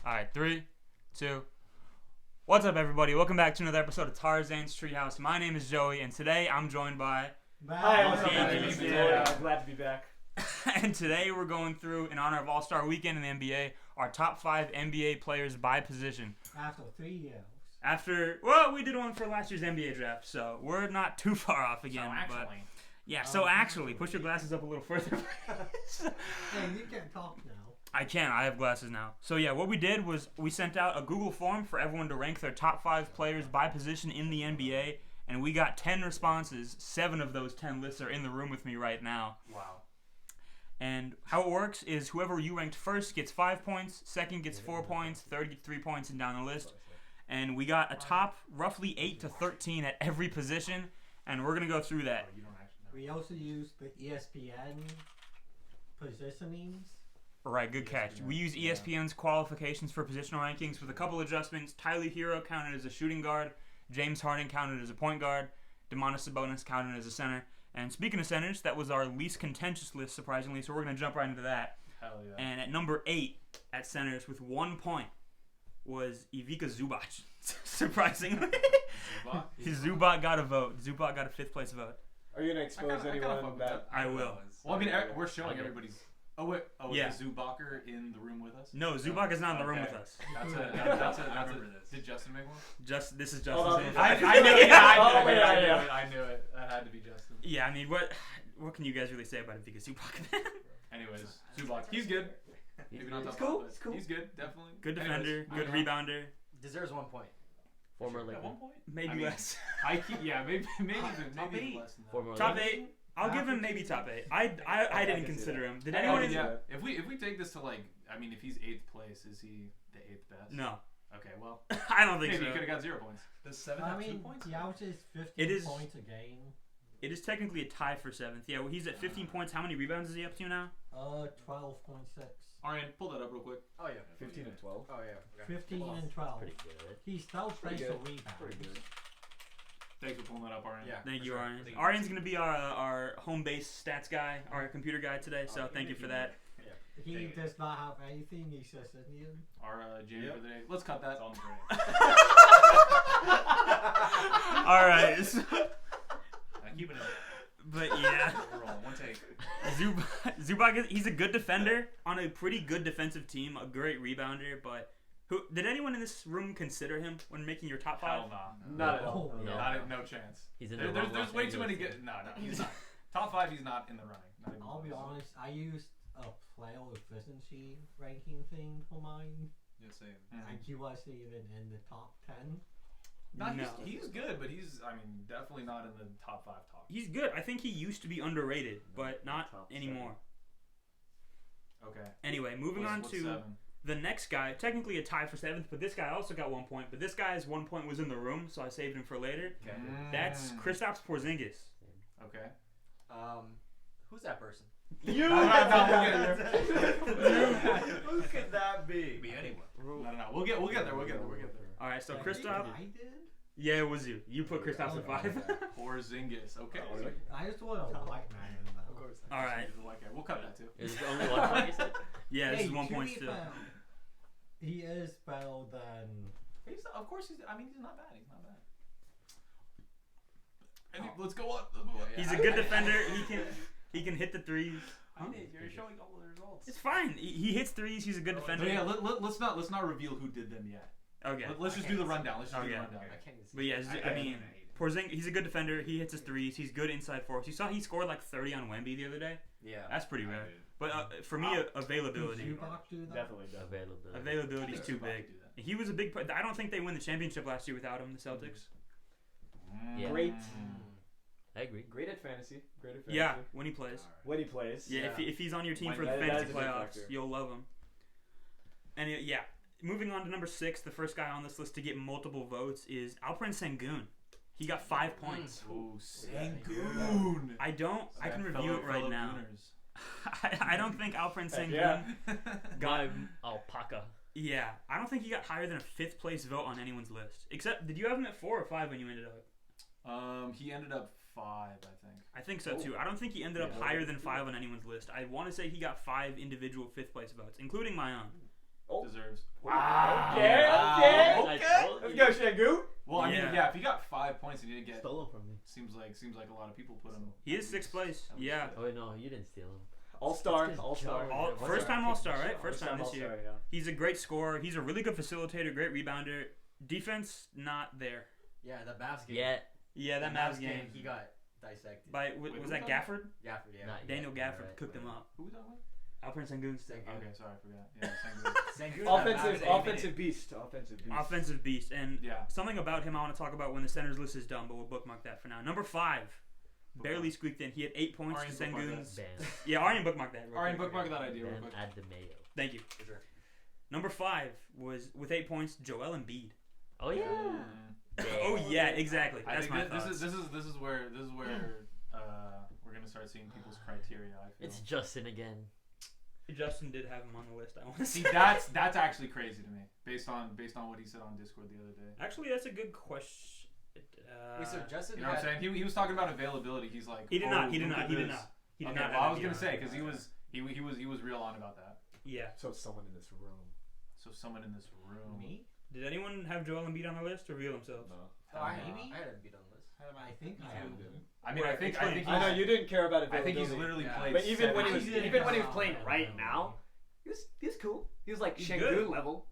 Alright, 3, 2. What's up, everybody? Welcome back to another episode of Tarzan's Treehouse. My name is Joey, and today I'm joined by... Hi, what's up, man? Glad to be back. And today we're going through, in honor of All-Star Weekend in the NBA, our top 5 NBA players by position. After 3 years. We did one for last year's NBA draft, so we're not too far off again. So actually, push your glasses up a little further. Hey, you can talk now. I can. I have glasses now. So yeah, what we did was we sent out a Google form for everyone to rank their top 5 players by position in the NBA, and we got 10 responses. 7 of those 10 lists are in the room with me right now. Wow. And how it works is whoever you ranked first gets 5 points, second gets 4 points, third gets 3 points, and down the list. And we got a top roughly 8 to 13 at every position, and we're going to go through that. We also used the ESPN positionings. Right, good catch. We use ESPN's qualifications for positional rankings with a couple adjustments. Tyler Hero counted as a shooting guard. James Harden counted as a point guard. Domantas Sabonis counted as a center. And speaking of centers, that was our least contentious list, surprisingly, so we're going to jump right into that. Hell yeah. And at number 8 at centers with 1 point was Ivica Zubac. Surprisingly. Zubac got a vote. Zubac got a 5th place vote. Are you going to expose anyone that... I will. Well, I mean, we're showing everybody's... Oh, wait. Oh, yeah. Is Zubacher in the room with us? No, Zubac is not in the room with us. That's a Did Justin make one? This is Justin's Hold on. answer. I knew it. I knew it. That had to be Justin. Yeah, I mean, what can you guys really say about Ivica Zubac? Anyways, Zubac. He's good. Maybe not top 5, but It's cool. He's good, definitely. Good defender, good rebounder. Deserves 1 point. Former At 1 point? Maybe less. Maybe even less than that. Top 8. I'll give him maybe top 8. I didn't consider him. Did anyone? If we take this to if he's 8th place, is he the 8th best? No. Okay, well. I don't think maybe so. he could have got 0 points. Does 7 have 2 points? He averages 15 points a game. It is technically a tie for 7th. Yeah, well, he's at 15 points. How many rebounds is he up to now? 12.6. Arian, pull that up real quick. Oh yeah. 15 and 12? Oh yeah. 15 and 12. Pretty good. He still plays the rebounds. Pretty good. Thanks for pulling that up, Arian. Yeah. Thank you, Arian. Arian's going to be our home base stats guy, our computer guy today, so thank you for that. He does not have anything. He's just Indian. Our Jamie for the day. Let's cut that. It's on the brain. All right. Keep it up. But yeah. We're rolling. One take. Zubac, he's a good defender on a pretty good defensive team, a great rebounder, but did anyone in this room consider him when making your top 5? Hell nah. Not at all. No chance. He's in There's way too many good. No, he's not. Top 5, he's not in the running. Not even I'll be close. honest. I used a player efficiency ranking thing for mine. Yeah, same. And he wasn't even in the top 10. No, No. he's good, but he's definitely not in the top 5 top. He's good. I think he used to be underrated, but not anymore. Okay. Anyway, moving on to 7? the next guy. Technically a tie for 7th, but this guy also got 1 point. But this guy's 1 point was in the room, so I saved him for later. Okay. That's Kristaps Porzingis. Okay. Who's that person? You! Who could that be? Be anyone. No. We'll get there. We'll get there. All right, so I Kristaps. think I did? Yeah, it was you. You put Kristaps at 5. Porzingis. Okay. I just want a white man in that. Of course. All right. We'll cut that too. Is it only 1 point you said? Yeah, this Hey, is 1 to point be still. fair, he is better than... Of course he's not bad. He's not bad. Let's go on. Let's move on. He's a good defender. He can hit the threes. You're showing all the results. It's fine. He hits threes. He's a good defender. But yeah, let's not reveal who did them yet. Okay. Let's just do the rundown. I can't see. But yeah, I mean, Porzingis, he's a good defender. He hits his threes. He's good inside force. You saw he scored like 30 on Wemby the other day. Yeah. That's pretty rare. But for me, availability. Zubac do that? Definitely does. Availability is too big. He was a big. I don't think they win the championship last year without him. The Celtics. Yeah. Great. I agree. Great at fantasy. Yeah, when he plays. When he plays. Yeah, if he's on your team for the that fantasy is a big playoffs, factor. you'll love him. And yeah, moving on to number 6, the first guy on this list to get multiple votes is Alperen Sengun. He got 5 points. Oh, Sengun. I can review it right now. I don't think Alperen Sengun Yeah. got. Alpaca. Yeah, I don't think he got higher than a 5th place vote on anyone's list. Except, did you have him at 4 or 5 when you ended up? He ended up 5, I think. I think so too. I don't think he ended up higher than 5 on anyone's list. I want to say he got 5 individual 5th place votes, including my own. Deserves. Wow. You got Şengün? Well, I mean, Yeah. yeah. If he got 5 points and he didn't get, Stolen from me. seems like a lot of people put him. He is sixth place. Yeah. Oh wait, no, you didn't steal him. All-star. It's just All-star. Joe. First time All-Star, right? First time this year. All-star, yeah. He's a great scorer. He's a really good facilitator, great rebounder. Defense, not there. Yeah, the Mavs game. Yeah. Yeah, that The Mavs game. he got dissected. By Wait, was who that was Gafford? Gafford, yeah. Not Daniel yet, Gafford right, cooked him right. up. Who was that with? Alperen Sengun. Sengun. Okay, sorry, I forgot. Yeah, Sengun. Offensive beast. Offensive beast. And Yeah. something about him I want to talk about when the centers list is done, but we'll bookmark that for now. Number 5. Barely squeaked in. He had 8 points Aryan to bookmark Sengun's. Bam. Yeah, Aryan bookmarked that. real Alright, quick. bookmark that idea real Bam, quick. add the mayo. Thank you. Sure. Number 5 was with 8 points, Joel Embiid. Oh yeah. Oh yeah, exactly. I That's think my this thoughts. is where we're gonna start seeing people's criteria. I feel. It's Justin again. Justin did have him on the list. I want to See, say that's actually crazy to me, based on what he said on Discord the other day. Actually, that's a good question. Wait, so Justin You know what I'm had... saying? He was talking about availability. He's like, He did oh, not. He did look not. at He did this. not. He did Okay, not. well, I was have gonna Embiid say on. because he was real on about that. Yeah. So someone in this room. So someone in this room. Me? Did anyone have Joel Embiid on the list? Reveal themselves. No. Oh, I Maybe? had him beat on the list. I think I You am. didn't. I mean, I think I know you didn't care about it. I think he's literally Yeah. played. But even when he 17 was playing right now, he was cool. He was like He's Şengün good. level.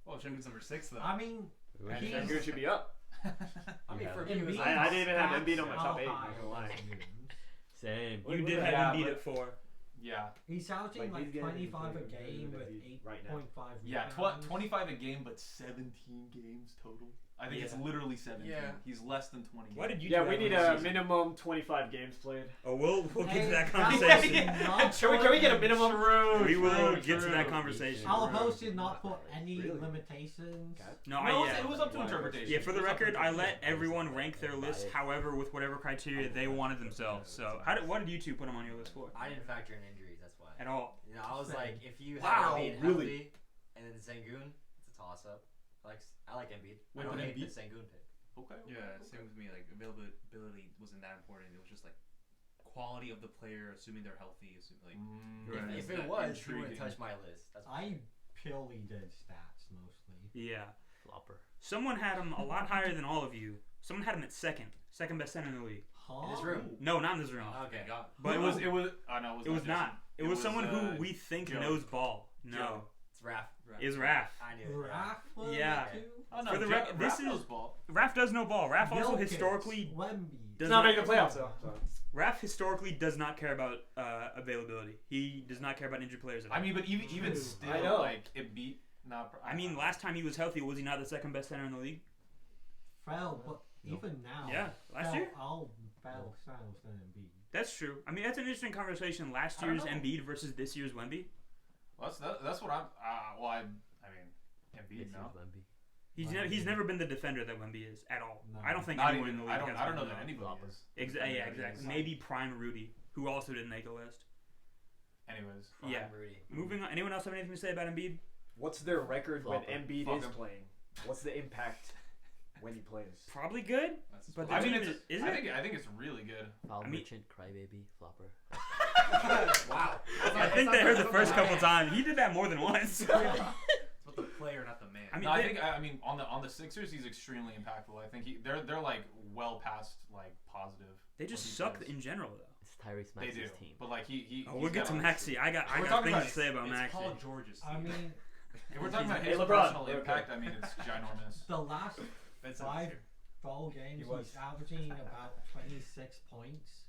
Well, Şengün's number 6 though. I mean, And he's... Şengün should be up. I mean, Yeah. for me, it was Embiid's like... I didn't even have stats Embiid on my top are 8, high not gonna lie. as Embiid's. Same. You did Yeah, have Embiid but- at 4. Yeah, He's averaging Like, like he's getting 25 a pretty game good with right now. 8.5 yeah, rebounds. 25 a game, but 17 games total. I think it's Yeah. literally 17. Yeah. He's less than 20. Why did you? Yeah, two we have need him a this season? minimum 25 games played. Oh, we'll get to Hey, that that's conversation. not Can we get a minimum? We will True, get to true. that conversation. Our host did not put any Really? limitations. No, No, yeah. it was up to interpretation. Yeah, for the It was up to record, I let interpretation. everyone rank their list, however, with whatever criteria they wanted themselves. So, what did you two put them on your list for? I didn't factor in injuries, that's why. At all? You know, I was like, if you Wow, have Embiid really? healthy and then Sengun, it's a toss-up. I like Embiid. Wait, I don't but hate the Embiid- Sengun pick. Okay. Yeah, same with me. Like availability wasn't that important. It was just like quality of the player, assuming they're healthy. Like Right. If That it was, he intriguing. wouldn't touch my list. That's I purely did stats mostly. Yeah. Flopper. Someone had him a lot higher than all of you. Someone had him at second best center in the league. Huh? in this room. No, not in this room. Okay. God. But it was. Oh no, It was not. It was someone who we think Joe. knows ball. No, Joe. It's Raph. it was Raph. I knew it. Raph was Yeah. too? Oh no, For the Joe- rec- this Raph is- knows ball. Raph does know ball. Raph also Jokic, historically Wemby. does Not making the playoffs though. So. Raph historically does not care about availability. He does not care about injured players at all. I mean, but even True. still, I know. like it beat. Not. I mean, last time he was healthy, was he not the second best center in the league? Fell, but even now. Yeah, last year. I'll battle styles than Embiid. That's true. I mean, that's an interesting conversation. Last I don't year's know. Embiid versus this year's Wemby. Well, that's what I'm. Well, I mean, Embiid This no. is Wemby. He's never been the defender that Wemby is at all. No. I don't think Not anyone even. in the league has I don't know been that that. anybody Flopper. is. Yeah, exactly. Maybe Prime Rudy, who also didn't make the list. Anyways. Prime Yeah. Rudy. Moving on. Anyone else have anything to say about Embiid? What's their record when Flopper. Embiid Fuck is him. playing? What's the impact when he plays? Probably good, That's but I the mean, team it's. is I it? think it's really good. Foul I mean- merchant, crybaby, flopper. Wow. I think they heard the first couple times. He did that more than once. It's about the player, not the man. I mean, No, I they- think. I mean, on the Sixers, he's extremely impactful. I think they're like well past like positive. They just when he suck plays. in general, though. It's Tyrese They do, Maxey's team. but like he. Oh, we'll he's get to got- Maxey. I got We're things talking to about- say about It's Maxey. Paul George's team. I mean, If we're talking about Hey, his LeBron. personal Okay. impact, I mean it's ginormous. the last That's 5 fall games, He was. he's averaging about 26 points.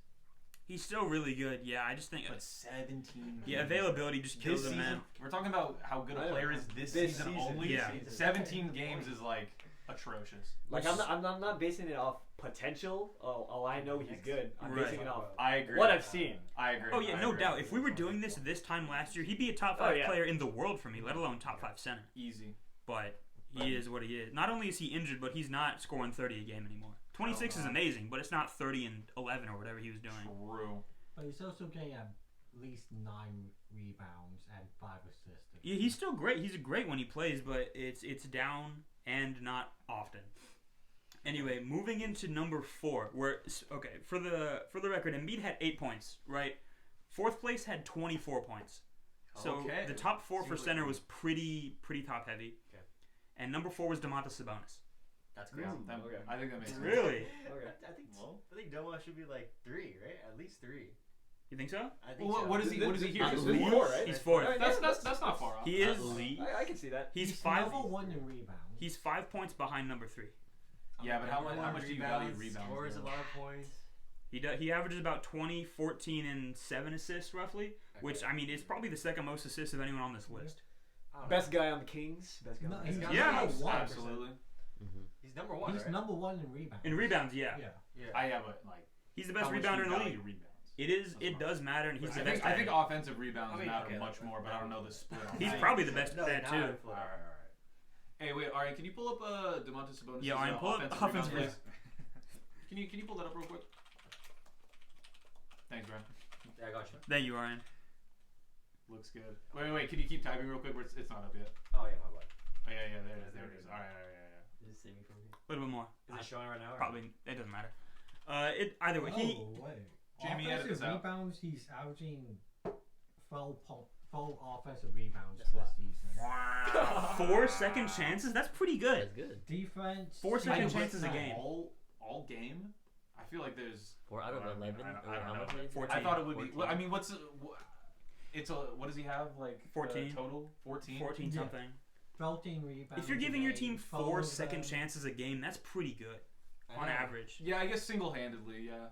He's still really good. Yeah, I just think. But 17. Yeah, availability just kills This him, man. season, we're talking about how good I a know. player is this This season season, only. Yeah. 17 games is like atrocious. Like I'm not basing it off potential. Oh, I know he's good. I'm Right. basing it off I agree. what I've seen. I agree. Oh yeah, I no agree. doubt. If we were doing this time last year, he'd be a top 5 Oh, yeah. player in the world for me, let alone top 5 center. Easy. But he is what he is. Not only is he injured, but he's not scoring 30 a game anymore. 26 is amazing, but it's not 30 and 11 or whatever he was doing. True. But he's also getting at least 9 rebounds and 5 assists. Yeah, he's still great. He's great when he plays, but it's down and not often. Anyway, moving into number 4, where okay, for the record, Embiid had 8 points, right? 4th place had 24 points. So Okay. the top 4 for Seems like center me. was pretty top heavy. Okay. And number 4 was Domantas Sabonis. That's crazy. Okay. I think that makes sense. Really? Okay. I think Domo should be like 3, right? At least 3. You think so? I think Well, so. what is he? What is he here? He's He's fourth. four, right? He's fourth. Alright, That's not far off. He is. I can see that. He's five. number 1 in rebounds. He's 5 points behind number 3. Yeah, but how much do you value rebounds? Scores a though? lot of points. He averages about 20, 14, and 7 assists roughly, which I mean is probably the second most assists of anyone on this list. I don't know. Best guy on the Kings. Best guy. No, on the he's Kings. got Yeah, number 1. Absolutely. He's number 1. He's right? number 1 in rebounds. In rebounds, yeah. Yeah. But like, He's the best how much rebounder do in you the value league. Rebounds? It does matter, and he's the I best. think, I think at it. offensive rebounds I mean, matter okay, much more, but I don't know the split on He's that. probably the best No, at that now too. I flip. Alright. Hey, wait, Ari, can you pull up Domantas Sabonis? Yeah, Ryan, pull up offensive rebounds, please? Can you pull that up real quick? Thanks, Brian. Yeah, I got you. Thank you, Ryan. Looks good. Wait, can you keep typing real quick? It's not up yet. Oh, yeah, my bad. Oh, yeah, there it is. All right, yeah. Just see me from here. A little bit more. Is it showing right now? Or? Probably it doesn't matter. Either way, wait. Jamie, edit offensive this out. rebounds, he's averaging full offensive rebounds this season. 4 second chances. That's pretty good. That's good. Defense. 4 second he's chances a not. game. All game? I feel like there's 4 out of I mean, 11. I Or don't how know. much did he say? 14. I thought it would be. 14. I mean, what does he have? Like 14. Total 14. 14 Yeah. something. 13 rebounds. If you're giving a your game, team 4 followed second them. chances a game, that's pretty good I on know. average. Yeah, I guess single-handedly. Yeah.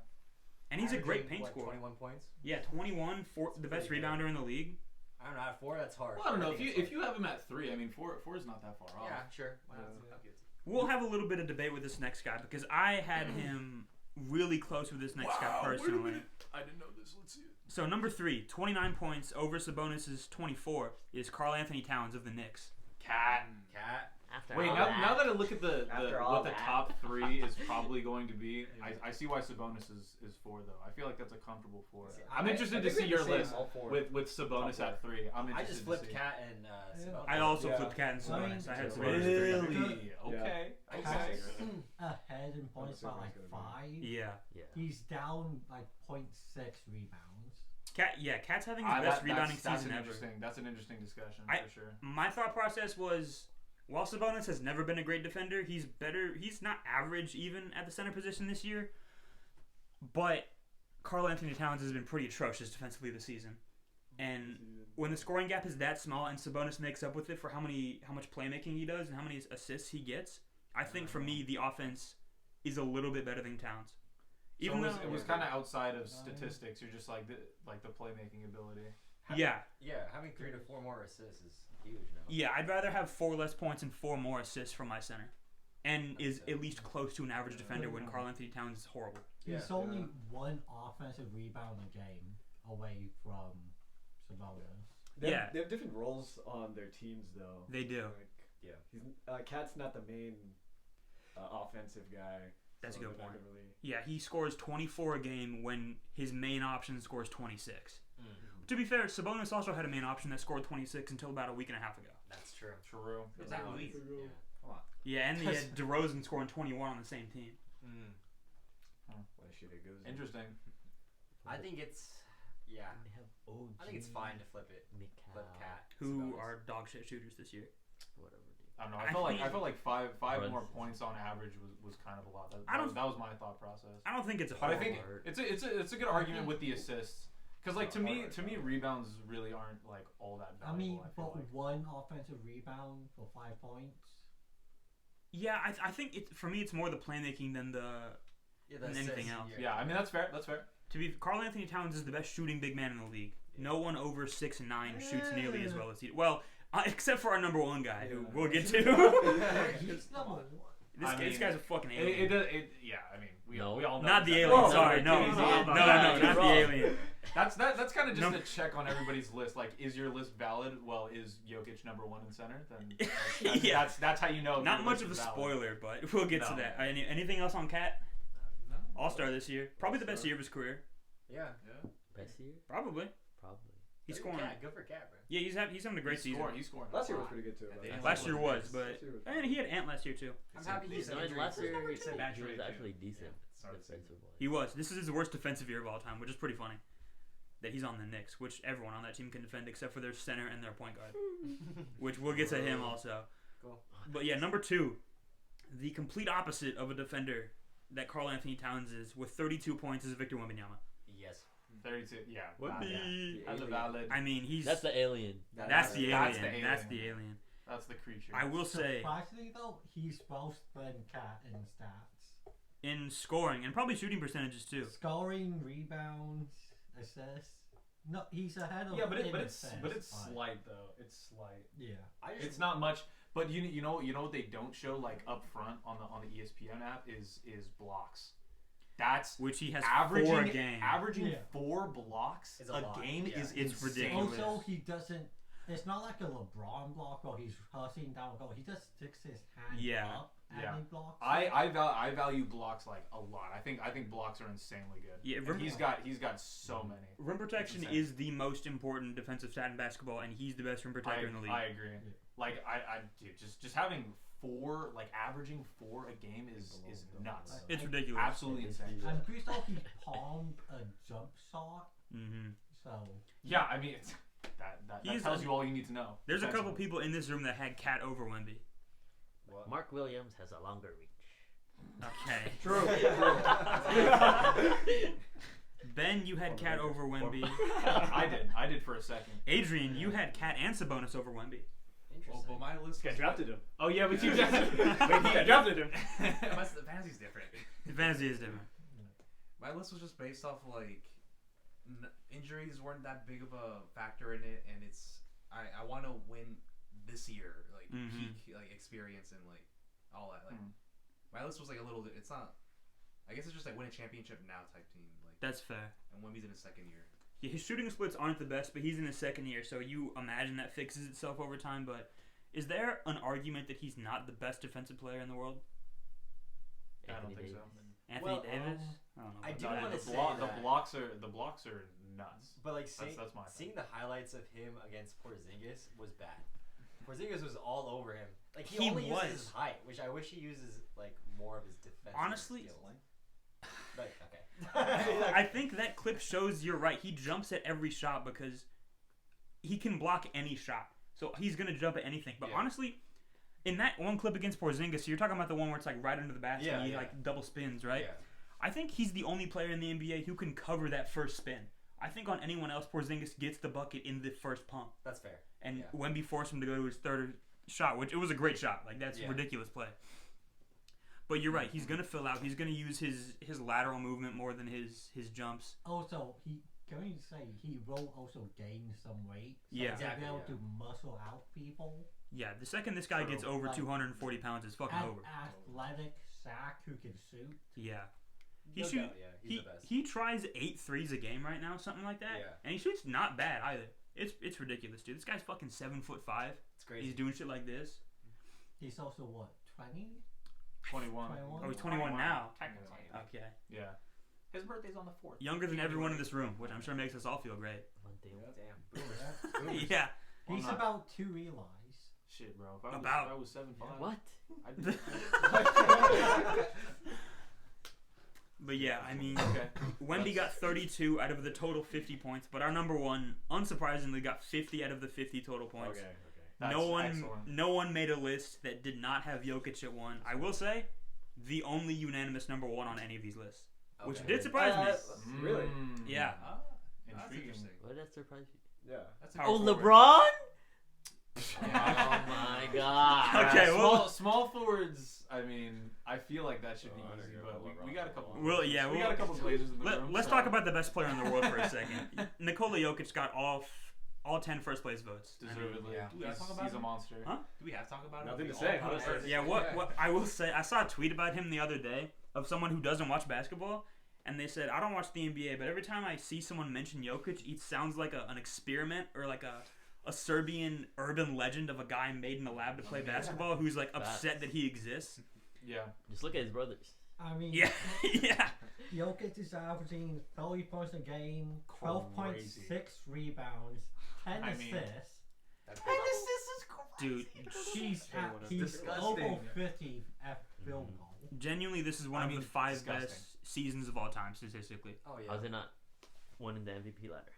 And he's a great Averaging, paint what, scorer. 21 points. Yeah, 21, the best pretty good. rebounder in the league. I don't know. At 4, that's hard. Well, I don't know think if it's you have him at 3. I mean, 4 is not that far off. Yeah, sure. Why not? Yeah. I'll give it to We'll have a little bit of debate with this next guy because I had him really close with this next guy personally. I didn't know this. Let's see it. So number 3, 29 points over Sabonis' 24 is Karl Anthony Towns of the Knicks. Cat. you. Cat. After Wait, all now that, that I look at After all what the that. top 3 is probably going to be, I see why Sabonis is 4 though. I feel like that's a comfortable 4. See, I'm I interested think to see we your have the same list all four. with Sabonis Top at 3. I'm I interested just to flipped see. Cat and Sabonis. I also Yeah. flipped Cat and Sabonis. Mine- I had Yeah. Sabonis at 3. Really? Okay. Cat's Okay. ahead in points by Sabonis like gonna be- 5. Yeah. yeah. He's down like 0.6 rebounds. Cat's having his best rebounding season ever. That's an interesting discussion for sure. My thought process was, while Sabonis has never been a great defender, he's better. He's not average even at the center position this year. But Karl Anthony Towns has been pretty atrocious defensively this season. And when the scoring gap is that small and Sabonis makes up with it for how much playmaking he does and how many assists he gets, I think for me the offense is a little bit better than Towns. Even So though it was kind of outside of statistics. You're just like the playmaking ability. yeah, Having 3 to 4 more assists is huge now. yeah, I'd rather have 4 less points and 4 more assists from my center, and is at least close to an average defender when Karl Anthony Towns is horrible. He's only 1 offensive rebound a game away from Sabonis. They Yeah. have, they have different roles on their teams though. They do. Like, Yeah. He's, Cat's not the main offensive guy. That's a good they're not point. gonna really- Yeah, he scores 24 a game when his main option scores 26. Mm. To be fair, Sabonis also had a main option that scored 26 until about a week and a half ago. That's true. True. Is that Luis? Yeah. Yeah, and he had DeRozan scoring 21 on the same team. Well, shit, it goes. Interesting. I think it's yeah. They have OG. I think it's fine to flip it. Flip Cat. Who Sabonis. are dog shit shooters this year. Whatever, dude. I don't know. I I felt think- like five Runs. more points on average was kind of a lot. I don't- That was my thought process. I don't think it's a But I horrible. think it's a good argument with the assists. Because like to me rebounds really aren't like all that I valuable. mean, I but feel like. 1 offensive rebound for 5 points. Yeah, I think for me it's more the playmaking than the. Yeah, than anything else. Yeah, I mean that's fair. That's fair. To be, Karl Anthony Towns is the best shooting big man in the league. No one over 6'9" shoots nearly as well as he. Well, except for our number 1 guy, who we'll get to. He's number 1. This guy's a fucking alien. Yeah, I mean we No. all know Not that. the alien. Oh, Sorry, no, dude, no, no, not the wrong. alien. That's kind of just No. a check on everybody's list. Like, is your list valid? Well, is Jokic number 1 in center? Then Yeah. that's how you know. if Not your much list of a is valid. spoiler, but we'll get to No. that. Anything else on Cat? No. All-Star this year. Probably the best year of his career. Yeah. Best year? Probably. Probably. He's Good scoring. Cat. Good for Cat, bro. Yeah, he's having a great season. He's scoring. Last year a was lot. pretty good too. Yeah, but- they- Last year was, but Last year was- and he had Ant last year too. I'm happy he's No, injury last free. year It's a he bad was trade, actually too. decent Started the defensive wise. He was. This is his worst defensive year of all time, which is pretty funny. That he's on the Knicks, which everyone on that team can defend except for their center and their point guard, which we'll get to him also. Cool. But yeah, number 2, The complete opposite of a defender that Karl Anthony Towns is, with 32 points, is Victor Wembanyama. Yes. 32. Yeah. Wemby. That's a valid. I mean, he's That's the alien. that's the alien. That's the alien. That's the alien. That's the creature. I will say, Surprisingly though, he's worse than Cat in stats. in scoring and probably shooting percentages too. Scoring, rebounds, assists. No, he's ahead of. Yeah, but in it's assists, slight though. It's slight. Yeah. It's not much. But you know what they don't show like up front on the ESPN app is blocks. That's Which he has averaging 4 a game. Averaging Yeah. 4 blocks It's a a lot. game Yeah. is It's insane. ridiculous. Also, he doesn't. It's not like a LeBron block where he's hustling down a goal. He just sticks his hand Yeah. up and Yeah. he blocks. I value blocks like a lot. I think blocks are insanely good. Yeah, And he's got so many. Rim protection It's insane. is the most important defensive stat in basketball, and he's the best rim protector in the league. I agree. Like dude, just having 4, like averaging 4 a game is nuts. It's ridiculous. Absolutely insane. I'm pretty sure he palmed a jump shot. Mm-hmm. So Yeah, I mean it's, that He's tells a- you all you need to know. There's a couple defensively. people in this room that had Cat over Wemby. What? Mark Williams has a longer reach. Okay. True. Ben, you had Cat over Wemby. I did for a second. Adrian, you had Cat and Sabonis over Wemby. Well, Interesting. but my list. Got was- drafted him. Oh yeah, but you Yeah. just Wait, he drafted him. The fantasy's different. Fantasy is different. My list was just based off like injuries weren't that big of a factor in it, and it's I want to win this year, like Mhm. peak like experience and like all that. Like my list was like a little. It's not. I guess it's just like win a championship now type team. Like That's fair. and Wemby's in his second year. Yeah, his shooting splits aren't the best, but he's in his second year, so you imagine that fixes itself over time. But is there an argument that he's not the best defensive player in the world? I don't Anthony think so. Davis. Anthony Well, Davis? I don't know. I about do that. wanna The, say the that- blocks are nuts. But like seeing, That's my seeing thing. the highlights of him against Porzingis was bad. Porzingis was all over him. Like he, He only was. uses his height, which I wish he uses like more of his defensive Honestly- skills. But okay. I think that clip shows you're right. He jumps at every shot because he can block any shot. So he's going to jump at anything. But Yeah. honestly, in that one clip against Porzingis, so you're talking about the one where it's like right under the basket and he Yeah. like double spins, right? Yeah. I think he's the only player in the NBA who can cover that first spin. I think on anyone else, Porzingis gets the bucket in the first pump. That's fair. And Yeah. Wemby forced him to go to his third shot, which it was a great shot. Like, that's a Yeah. ridiculous play. But you're right. He's going to fill out. He's going to use his lateral movement more than his jumps. also he can say he will also gain some weight. So Yeah. he'll Exactly, be able yeah. to muscle out people. Yeah, the second this guy True. gets over Like, 240 pounds, it's fucking An over. athletic sack who can shoot. Yeah. He No shoot- doubt, yeah, he's the best. He tries 8 threes a game right now, something like that. Yeah. And he shoots not bad either. It's ridiculous, dude. This guy's fucking 7'5". It's crazy. He's doing shit like this. He's also what 20? 21. 21? Oh, he's 21 now. Technically. Okay. Yeah. His birthday's on the 4th. Younger than everyone in this room, which I'm sure makes us all feel great. One day. Damn. Yeah. Yeah. Well, He's not- about 2 Eli's. Shit, bro. If About- I was 7'5", What? But yeah, I mean, Okay. Wemby got 32 out of the total 50 points, but our number one, unsurprisingly, got 50 out of the 50 total points. Okay. That's excellent. No one made a list that did not have Jokic at 1. I will say, the only unanimous number 1 on any of these lists, which Okay. did surprise me. Really? Yeah. Ah, that's Intriguing. interesting. What did that surprise you? Yeah. That's a Power Oh, forward. LeBron? Yeah. Oh my god. Okay, well- small forwards. I mean, I feel like that should be Oh, I easy, gotta but go we got a couple. Well, yeah, we we'll- got a couple Blazers in the room. Let's so- talk about the best player in the world for a second. Nikola Jokic got all 10 first place votes. I mean, Deservedly. Yeah. Do we have to talk about He's a him? monster. Huh? Do we have to talk about it? Nothing We to all say, put honestly. ours- yeah, what I will say, I saw a tweet about him the other day of someone who doesn't watch basketball, and they said, I don't watch the NBA, but every time I see someone mention Jokic, it sounds like an experiment or like a Serbian urban legend of a guy made in a lab to play basketball who's like upset that he exists. Yeah. Just look at his brothers. I mean, Yeah, yeah. Jokic is averaging 30 points a game, 12.6 Crazy. rebounds, 10 I mean- assists. That's Dude, He's Disgusting. over 50 at field goal. genuinely, this is one I of mean, the 5 disgusting. best seasons of all time statistically. Oh yeah. How's it not winning the MVP ladder?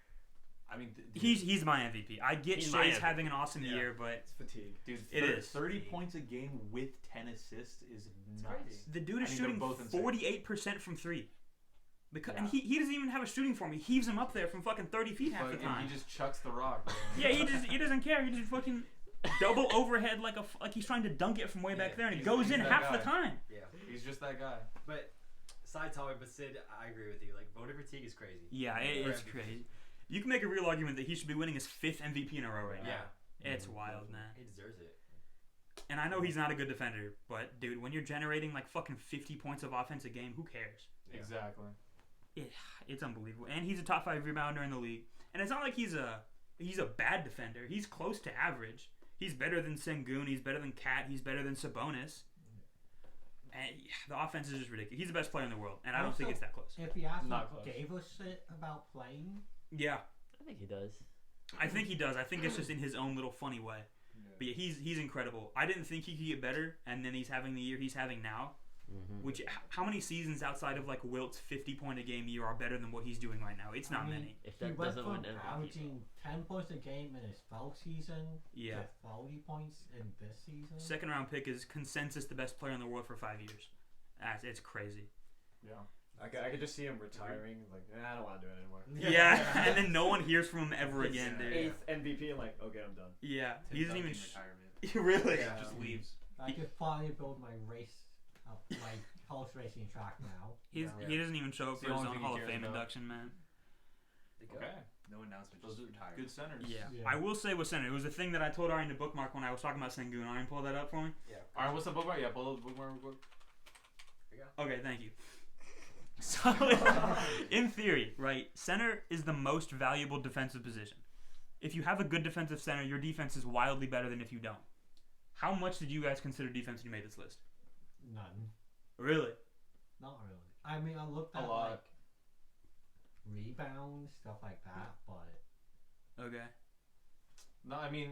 I mean, He's my MVP. I get He's my Shea's MVP. having an awesome Yeah. year, but It's fatigue. dude, It is. 30 points a game with 10 assists is nuts. crazy. the dude is I mean, they're shooting both insane. 48% from three. Because and Yeah. he doesn't even have a shooting form. He heaves him up there from fucking 30 feet half the But time. he just chucks the rock. Bro. Yeah, he doesn't care. He just fucking double overhead like he's trying to dunk it from way back Yeah, there, and it he's- goes he's in that half the guy. time. Yeah. He's just that guy. But side topic, but Sid, I agree with you. Like voter fatigue is crazy. Yeah, For it's MVP. crazy. You can make a real argument that he should be winning his 5th MVP in a row right now. Yeah. It's wild, man. He deserves it. And I know he's not a good defender, but dude, when you're generating like fucking 50 points of offense a game, who cares? Yeah. Exactly. It's unbelievable. And he's a top 5 rebounder in the league. And it's not like he's a bad defender. He's close to average. He's better than Sengun. He's better than Kat. He's better than Sabonis. And the offense is just ridiculous. He's the best player in the world, and I don't think Also, it's that close. If he actually Not close. gave a shit about playing, Yeah, I think he does. I think he does. I think it's just in his own little funny way. But yeah, he's incredible. I didn't think he could get better, and then he's having the year he's having now. Mm-hmm. Which how many seasons outside of like Wilt's 50-point-a-game year are better than what he's doing right now? It's not I mean, many. If he that went doesn't from win MVP, averaging 10 points a game in his fall season Yeah. to 40 points in this season. Second round pick is consensus the best player in the world for 5 years. It's crazy. Yeah. I could just see him retaring. Like, I don't want to do it anymore. Yeah, and then no one hears from him ever again, dude. 8th MVP, and like, okay, I'm done. Yeah, Tim he doesn't even. Duncan retirement. Really? Yeah. Just leaves. I could finally build my my horse racing track now. He doesn't even show up It's for the his only own thing he Hall of cares Fame about. induction, man. Okay. No announcement. Those Just are retired. good centers. Yeah. Yeah. I will say with center, it was a thing that I told Arian to bookmark when I was talking about Sengun. Arian, pull that up for me. Yeah. All right. What's the bookmark? Yeah. Pull the bookmark. Real quick. There you go. Okay, thank you. So, in theory, right, center is the most valuable defensive position. If you have a good defensive center, your defense is wildly better than if you don't. How much did you guys consider defense when you made this list? None. Really? Not really. I mean, I looked A at lot. like rebounds, stuff like that, but Okay. No, I mean,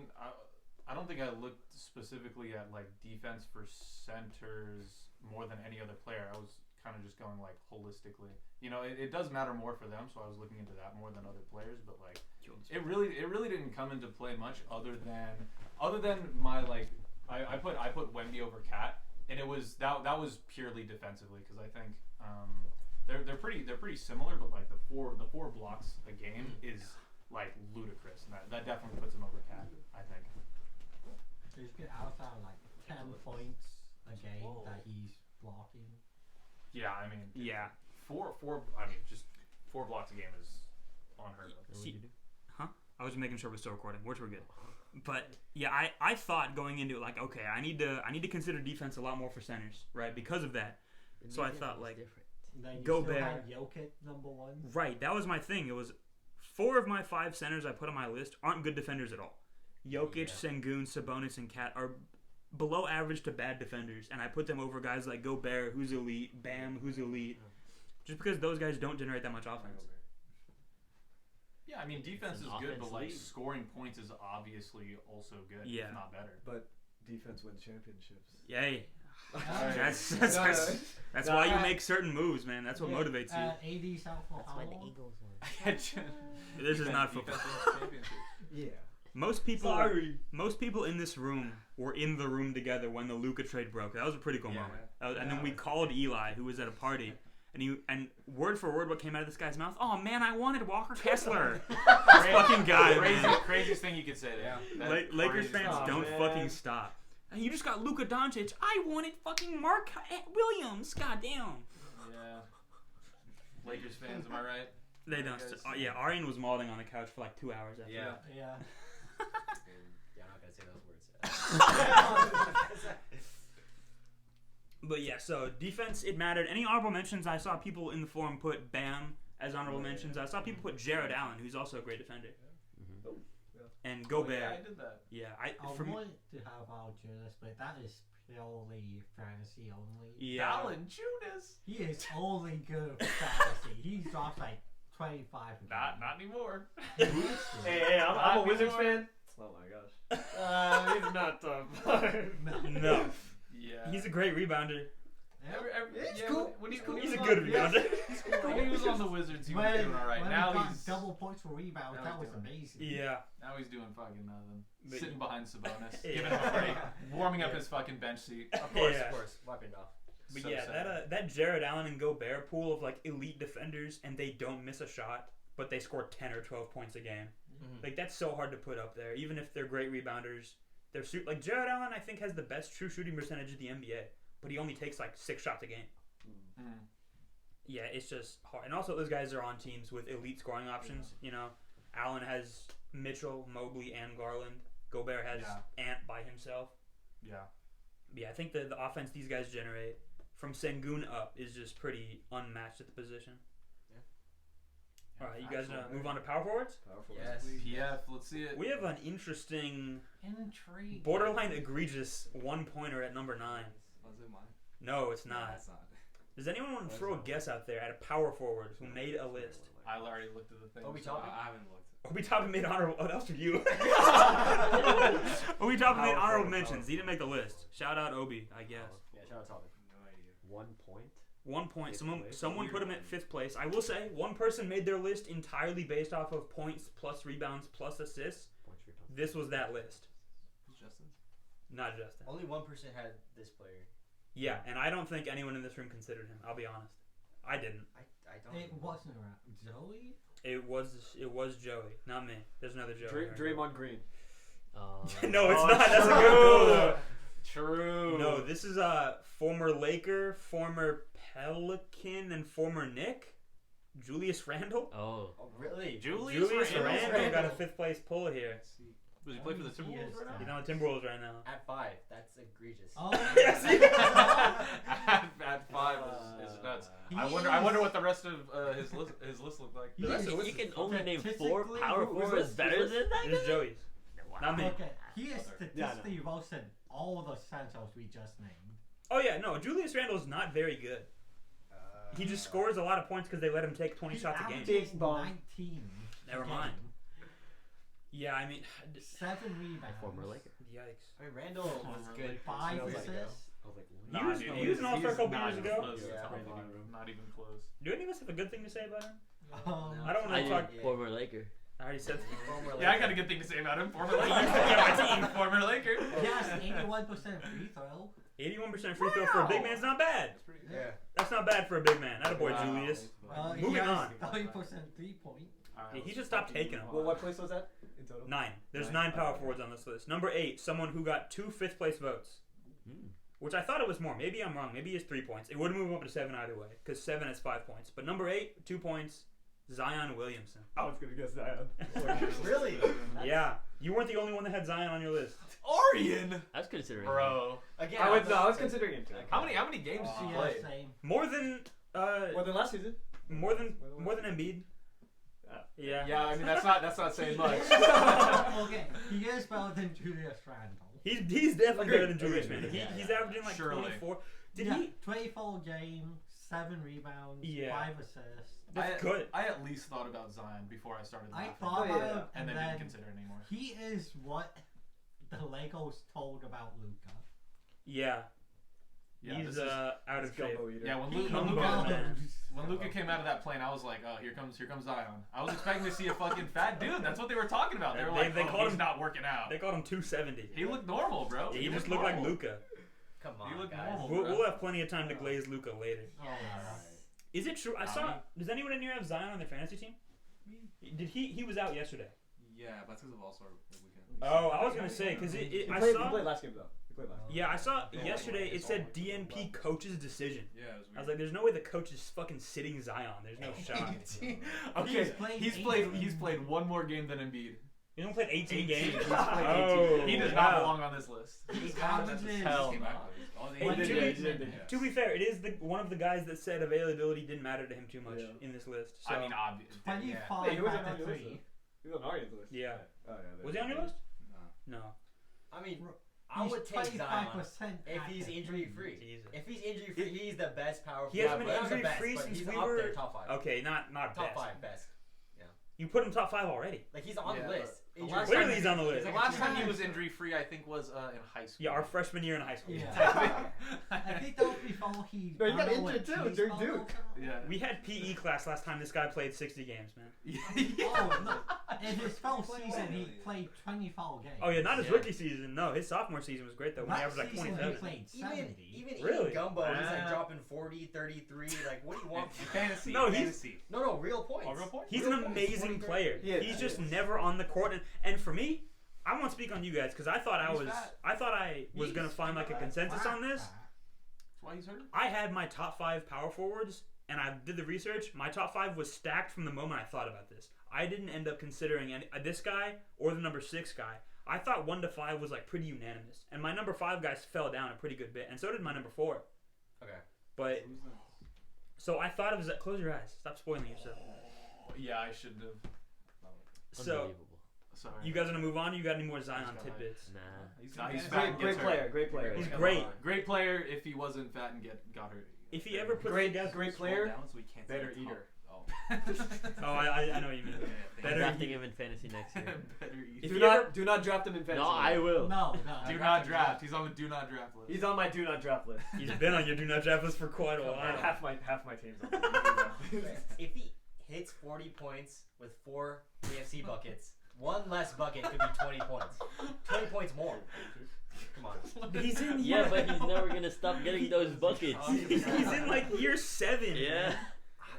I don't think I looked specifically at like defense for centers more than any other player. I was kind of just going like holistically. You know, it does matter more for them, so I was looking into that more than other players. But like, it really didn't come into play much other than my like, I put Wemby over Cat, and it was that was purely defensively because I think they're pretty similar, but like the four blocks a game is like ludicrous, and that definitely puts him over Cat, I think. he's get outside like 10 points a game that he's blocking. Yeah, I mean, Yeah. just 4 blocks a game is unheard of. What would you do? I was making sure we're still recording, which we're good. But yeah, I thought going into it like, okay, I need to consider defense a lot more for centers, right? Because of that. The So I defense thought, is like, different. Then you Gobert. still had Jokic number 1. Right, that was my thing. It was 4 of my 5 centers I put on my list aren't good defenders at all. Jokic, Sengun, Sabonis, and Kat are below average to bad defenders, and I put them over guys like Gobert, who's elite, Bam, who's elite, just because those guys don't generate that much offense. Yeah, I mean, defense It's is an good, but offense like league. scoring points is obviously also good, Yeah. if not better. But defense wins championships. Yay. That's That's why you make certain moves, man. That's what motivates you. AD's out for That's how why the long? Eagles won. This is not football. Yeah. Most people in this room were in the room together when the Luka trade broke. That was a pretty cool Yeah. moment. And then we called Eli, who was at a party, and word for word, what came out of this guy's mouth? Oh man, I wanted Walker Kessler. This fucking guy, man. Craziest thing you could say there. That Lakers craziest fans thing. don't man. fucking stop. And you just got Luka Doncic. I wanted fucking Mark Williams. Goddamn. Yeah. Lakers fans, am I right? They don't. Yeah, Arian was mauling on the couch for like 2 hours after Yeah. that. Yeah. Yeah, I'm not gonna say those words. But yeah, so defense, it mattered. Any honorable mentions? I saw people in the forum put Bam as honorable mentions. I saw people put Jared Allen, who's also a great defender. And Gobert. Oh, yeah, I did that. Yeah, I from wanted to have Valanciunas, but that is purely fantasy only. yeah. Valanciunas. He is only good for fantasy. He drops like 25 a game. Not anymore. Hey, I'm a Wizards fan. Oh my gosh. He's not tough. No, Yeah. he's a great rebounder. It's yeah, cool. when he He's a was good on- rebounder. When he was on the Wizards, he was When, doing all right. when Now we got he's double points for rebounds, now that he's was doing it. amazing. Yeah. now he's doing fucking nothing. But- Sitting behind Sabonis, Yeah. giving him a break, warming up his fucking bench seat. Of course, Yeah. of course. Wiping it off. But So yeah, sad. that Jared Allen and Gobert pool of like elite defenders, and they don't miss a shot, but they score 10 or 12 points a game. Mhm. Like that's so hard to put up there, even if they're great rebounders. They're like Jared Allen, I think has the best true shooting percentage of the NBA, but he only takes like 6 shots a game. Mm. Yeah, it's just hard. And also, those guys are on teams with elite scoring options. You know, Allen has Mitchell, Mobley, and Garland. Gobert has Ant by himself. Yeah. Yeah, I think the offense these guys generate from Sengun up is just pretty unmatched at the position. All right, you guys move on to power forwards? Yes. PF, let's see it. We have an interesting, Intrigue. borderline egregious one-pointer at number 9. Was it mine? No, it's Nah, not. it's not. Does anyone want to throw a guess out there at a power forward who made a list? I already looked at the thing. Obi so Toppin? I haven't looked. Obi Toppin made honorable. Oh, that was for you. Obi Toppin made honorable mentions. He didn't make the list. Shout out Obi, I guess. Yeah, shout out Toppin. No idea. 1 point. 1 point. Fifth place. Someone put him at 5th place. I will say, one person made their list entirely based off of points plus rebounds plus assists. Points rebounds. This was that list. Who's Justin? Not Justin. Only 1% had this player. Yeah, and I don't think anyone in this room considered him. I'll be honest. I didn't. I don't. It wasn't around. Joey? It was Joey, not me. There's another Joey. Draymond Green. No, it's not. That's a good one. True. No, this is former Laker, former Pelican, and former Knick, Julius Randle. Oh. Oh, really? Julius Randle got a 5th place pull here. Does he play for the He Timberwolves is right now? He's on the Timberwolves right now. At 5. That's egregious. Oh, Yes, he- At 5 is nuts. He I wonder what the rest of his list looked like. The rest of You can only name 4 statistically, power who is forwards this? better than that It's guy? Joey's. Not me. Okay, he is Yeah, statistically worse than all the centers we just named. Oh yeah, no, Julius Randle's not very good. He just scores a lot of points because they let him take 20 He shots a game. averages Big bomb. 19. Never a mind. game. Yeah, I mean, 7 rebounds. Former Laker. yikes. I mean, Randall was good. 5 Smells like assists. I was like, He was- dude, he was an all-star he's couple not years even ago. close to Yeah. top 5. Not even close. Do any of us have a good thing to say about him? Um, I don't want I to talk. Yeah. former Laker. I already said. Yeah, I got a good thing to say about him. Former Laker. Yeah, my team. Former Laker. He has 81% free throw. 81% free throw for a big man's not bad. That's pretty good. Yeah. That's not bad for a big man. Attaboy, Wow. Julius. He Moving has on. 30% 3-point. Yeah, he should stop taking them. Well, what place was that in total? 9. There's 9 Nine? power Okay. forwards on this list. Number 8, someone who got 2 5th place votes. Which I thought it was more. Maybe I'm wrong. Maybe it's 3 points. It would have moved up to 7 either way, because 7 has 5 points. But number 8, 2 points, Zion Williamson. I was gonna guess Zion. Really? Yeah, you weren't the only one that had Zion on your list. Orion. I was considering. Bro. Again, I was considering him too. How many games did you Yeah, play? same. More than More than last season. more than Embiid. Yeah. Yeah, I mean that's not saying much. Okay, he is better than Julius Randle. He's definitely Agreed. better than Julius Agreed. Randle. Yeah, He's yeah. averaging like Surely. 24. Did yeah, he? 24 game, 7 rebounds, Yeah. 5 assists. That's good. I at least thought about Zion before I started I laughing. thought Oh, about yeah. him, and and then then didn't consider it anymore. he is what the Legos told about Luca. Yeah. Yeah, He's this is- out of shape. Yeah, when He Gumbo, Luka man. when Luka came out of that plane, I was like, oh, here comes Zion. I was expecting to see a fucking fat dude. That's what they were talking about. They were like, They oh, called he's him- not working out. They called him 270. He looked normal, bro. Yeah, he just looked like normal. Luca. Come on, You look guys. normal. We'll have plenty of time to glaze Luca later. Yes. Is it true? I saw. Does anyone in here have Zion on their fantasy team? Did he was out yesterday? Yeah, but that's because of All-Star weekend. Oh, I was gonna say because He I played saw. last game though. He played last. Yeah, I saw Yeah, yesterday. It it's said all- DNP coach's decision. Yeah, it was weird. I was like, "There's no way the coach is fucking sitting Zion. There's no shot." Okay, He's he's played one more game than Embiid. He only played 18 18. games. He's played 18. Oh, He does wow. not belong on this list. He Hell averages no. Well, He did, to yeah, be- he did. To be fair, it is one of the guys that said availability didn't matter to him too much Yeah. in this list. So, I mean, obvious. 25 Hey, he wasn't out on of your list, 3. He was on Arian's list. yeah. Oh yeah. Was he on your list? Nah. No. I mean, I He's would take Zion 25% if he's active. injury free. Jesus. If he's injury free, he's the best power. He hasn't been not the injury best, free but since he's we up were. there, top 5. Okay, not Top best. 5 best. You put him top 5 already. Like he's on Yeah, the list. but Injury- last Clearly time- he's on the list. The like last a time he team. was injury free, I think, was in high school. Yeah, our freshman year in high school. Yeah. I think that was before he. No, he got I don't know injured what too, during cheese Duke. bubbles are. Yeah. We had PE class last time this guy played 60 games, man. Oh, no. In his first season, he played 24 games. Oh yeah, not his Yeah. rookie season. No, his sophomore season was great though. When he That averaged like season, 27. he played 70. Even Really? eating gumbo, he's like Ah. dropping 40, 33. Like, what do you want? Fantasy. No, he's- fantasy. No, real points. Oh, real point? He's Real an points, amazing 40 player. He is, He's he just is. never on the court. And for me, I won't speak on you guys because I thought I He's was fat. I was gonna find like a consensus on this. That's why he's hurt. I had my top 5 power forwards, and I did the research. My top 5 was stacked from the moment I thought about this. I didn't end up considering this guy or the number 6 guy. I thought 1 to 5 was like pretty unanimous, and my number 5 guys fell down a pretty good bit, and so did my number 4. Okay. But so I thought it was close your eyes. Stop spoiling yourself. Yeah, I shouldn't have. So Unbelievable. Sorry. you guys gonna move on? You got any more Zion He's got tidbits? Nah. Nah, he's Great, fat and great gets player, hurt. great player. He's Come great. on. Great player if he wasn't fat and got hurt. If he ever puts Great, together, great Scroll player. down so we can't better see the top. eater. Oh. oh, I know what you mean. I'm Better drafting eat- him in fantasy next year. Better eat. If Do you not ever- do not draft him in fantasy. No, I will. No. Do not draft. He's on the do not draft list. He's on my do not draft list. He's been on your do not draft list for quite a while. half my team's on my do not draft list. If he hits 40 points with 4 KFC buckets, one less bucket could be 20 points. 20 points more. Come on. He's in Yeah, but he's never gonna stop getting those buckets. he's in like year 7. Yeah.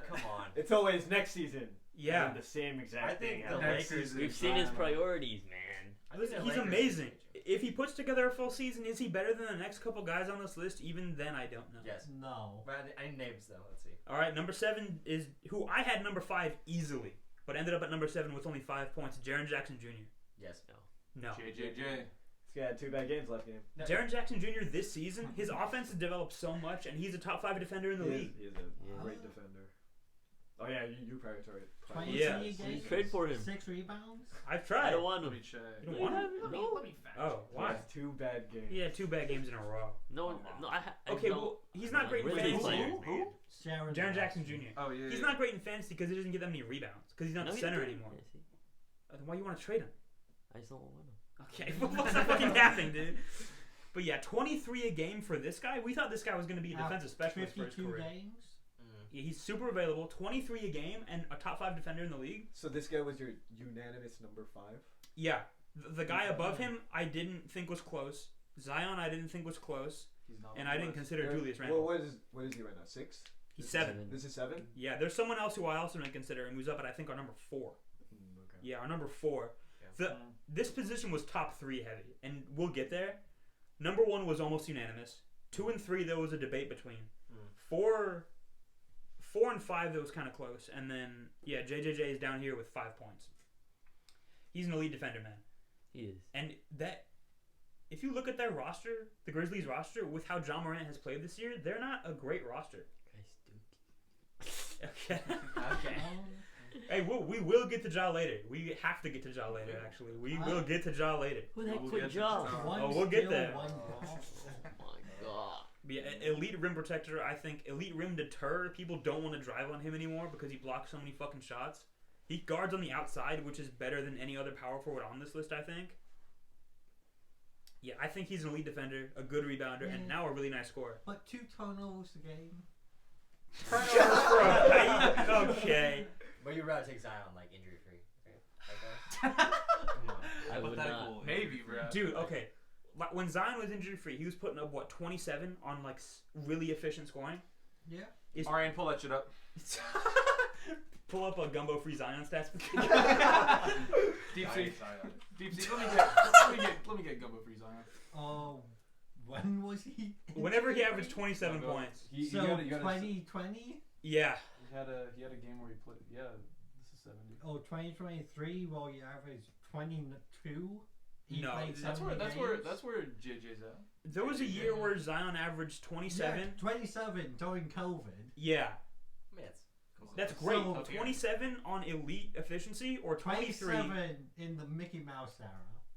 Come on. It's always next season. Yeah. And the same exact I think thing. the happens. Lakers. We've seen his priorities, man. I think the He's Lakers amazing. could change him. If he puts together a full season, is he better than the next couple guys on this list? Even then, I don't know. Yes. No. But I need names though. Let's see. All right, number 7 is who I had number 5 easily, but ended up at number 7 with only 5 points. Jaren Jackson Jr. Yes. No. JJJ. This guy had 2 bad games left game. No. Jaren Jackson Jr. this season, his offense has developed so much, and he's a top 5 defender in the league. He is a Yeah. great defender. Oh yeah, you prioritize. 23 Yeah. games, Trade for him. 6 rebounds. I've tried. I don't want Let him. me check. You don't want him? No. Let me fact. Oh, He why? has 2 bad games. He had 2 bad games in a row. No, I Okay, don't- well, he's not great in Really fantasy. player. Who? Jaren Jackson Jr. Oh yeah. He's not great in fantasy because he doesn't get that many rebounds because he's not No, the he center didn't. anymore. Yeah, see? Then why you want to trade him? I just don't want him. Okay, what's that fucking happening, dude? But yeah, 23 a game for this guy. We thought this guy was going to be a defensive specialist for his 52 career. games. Yeah, he's super available. 23 a game and a top 5 defender in the league. So this guy was your unanimous number 5. Yeah, the guy above him I didn't think was close. Zion I didn't think was close, He's not and on I the didn't list. consider Julius Well, Randle. what is he right now? 6. He's 7. This is 7. Yeah, there's someone else who I also didn't consider and who's up at I think our number 4. Okay. Yeah, our number 4. This position was top 3 heavy, and we'll get there. Number 1 was almost unanimous. 2 and 3 there was a debate between. 4 and 5 that was kind of close, and then yeah, JJJ is down here with 5 points. He's an elite defender, man, He is. and that if you look at their roster, the Grizzlies roster, with how John Morant has played this year, they're not a great roster. Guy's dookie. Okay. Okay. Hey, we will get to Ja later. We have to get to Ja later. Actually, we will get to Ja later. Who the heck We'll put get to Ja? Ja. One Oh, we'll get steal, there. one block. Oh my god. But yeah, elite rim protector. I think elite rim deter. People don't want to drive on him anymore because he blocks so many fucking shots. He guards on the outside, which is better than any other power forward on this list, I think. Yeah, I think he's an elite defender, a good rebounder, and now a really nice scorer. But 2 turnovers a game. Okay. But you'd rather take Zion like injury free. Okay. Like that? Come on. I would not. Hypothetical. Maybe, bro. Dude, okay. When Zion was injury free, he was putting up, what, 27 on, like, really efficient scoring? Yeah. Arian, pull that shit up. Pull up a gumbo free Zion stats. Deep sea. Zion. Deep sea. Let me get gumbo free Zion. Oh, when was he? Whenever he averaged 27 Gumbo. points. So 2020? Yeah. He had a game where he played. Yeah, this is 70. Oh, 2023. Well, you averaged 22. He No, played That's 70 where games. JJ's at. There was a year where Zion averaged 27. Yeah, 27 during COVID. Yeah. Minutes. Come on. That's great. So- 27 on elite efficiency or 23. 27 in the Mickey Mouse era.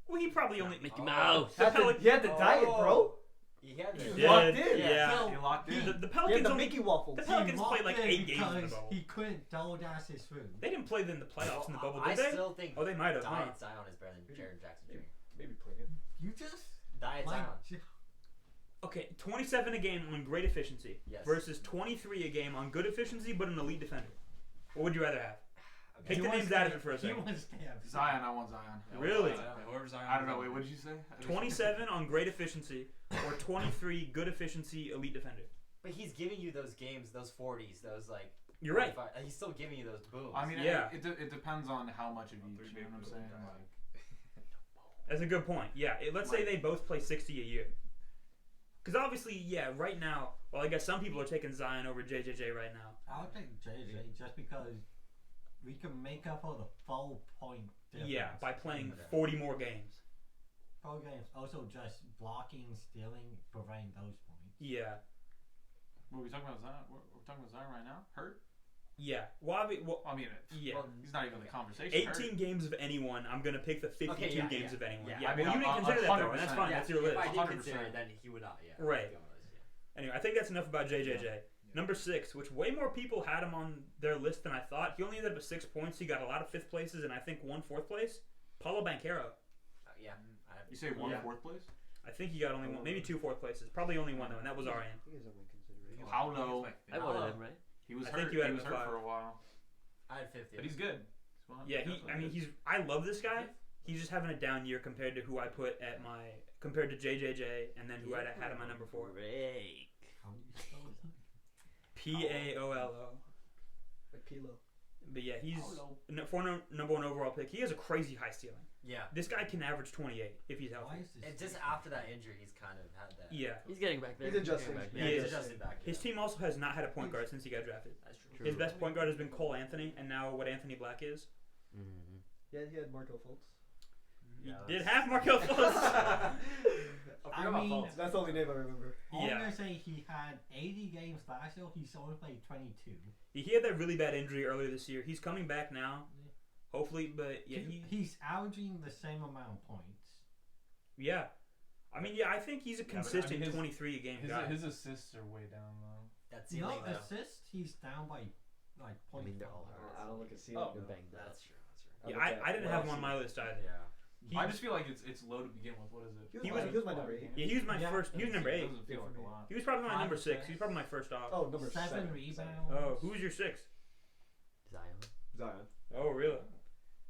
Well, he probably only. Mickey Mouse. The He had the diet, bro. He had the did. locked in. Yeah. So He locked in. The He had Pelicans the only Mickey waffles. the he Pelicans played locked like in 8 games in the because bubble. he couldn't double dash his food. They didn't play in the playoffs in the bubble, I did they? still think Oh, they might have. Huh? Diet Zion is better than Jaren Jackson Jr. Maybe play him. You just Diet like, Zion. Okay, 27 a game on great efficiency Yes. versus 23 a game on good efficiency but an elite defender. What would you rather have? Okay. Take the names out of it for a He second. wants to have Zion, I want Zion. Really? Whoever Zion. I don't know. Wait, what did you say? 27 on great efficiency or 23 good efficiency elite defender. But he's giving you those games, those 40s, those like. You're right. 45 He's still giving you those booms. I mean, Yeah. it depends on how much of each. You know what I'm saying? Like, That's a good point. Yeah, let's say they both play 60 a year. Because obviously, yeah, right now, well, I guess some people are taking Zion over JJJ right now. I'll take JJ just because we can make up for the full point difference. Yeah, by playing Okay. 40 more games. Pro games also just blocking, stealing, preventing those points. Yeah. what are we talking about Zion? We're talking about Zion right now. Hurt? Yeah. Well, I mean, yeah. he's not even in the conversation. 18 games of anyone, I'm going to pick the 52 Okay, yeah, games yeah. of anyone. Yeah, Yeah, I mean, well, you didn't consider that, though, and that's 100%. fine. Yeah, That's your if list. I did 100%. consider it, then he would not. Yeah. Right. Be on my list, yeah. Anyway, I think that's enough about JJJ. Number 6, which way more people had him on their list than I thought. He only ended up with 6 points. He got a lot of 5th places and I think 1 4th place. Paulo Banchero. Yeah. You say one Yeah. fourth place? I think he got only one, maybe 2 4th places. Probably only one though, and that was Arian. Paulo. I voted him, right? He was I hurt. think you had He him was at hurt 5. for a while, I had 50. but he's good. Yeah, I love this guy. He's just having a down year compared to who I put at compared to JJJ and then who I had at my number 4. Break. How do you spell his name? Paolo. Like Pilo. But yeah, he's number 1 overall pick. He has a crazy high ceiling. Yeah. This guy can average 28 if he's Why healthy. is this? And just after that injury, he's kind of had that. Yeah. He's getting back there. He's adjusting. Getting back Yeah, there. He he's is. adjusted back. His team also has not had a point guard since he got drafted. That's true. True. His best point guard has been Cole Anthony, and now what Anthony Black is. Mm-hmm. Yeah, he had Marco Fultz. He Yeah, did that's- have Markel Fultz. I I mean- Fultz. That's the only name I remember. I'm Yeah. gonna say he had 80 games last year. He's only played 22. He had that really bad injury earlier this year. He's coming back now, hopefully. But yeah, He's averaging the same amount of points. yeah. I mean, yeah, I think he's a but I mean, consistent his- 23 a game guy. His assists are way down though. That's No ceiling, though. assists. He's down by like I point. mean, they're all I don't look at seeing. Oh, They're banged up. That's true. Yeah, I didn't have him on my list either. Yeah. He, I just feel like it's low to begin with. What is it? He was my number 8. yeah, he was my Yeah. first. He was number 8. Doesn't feel like a lot. He was probably my 5 number 6. assists. He was probably my first off. Oh, number 7 7. rebounds. Oh, who was your 6? Zion. Zion. Oh, really?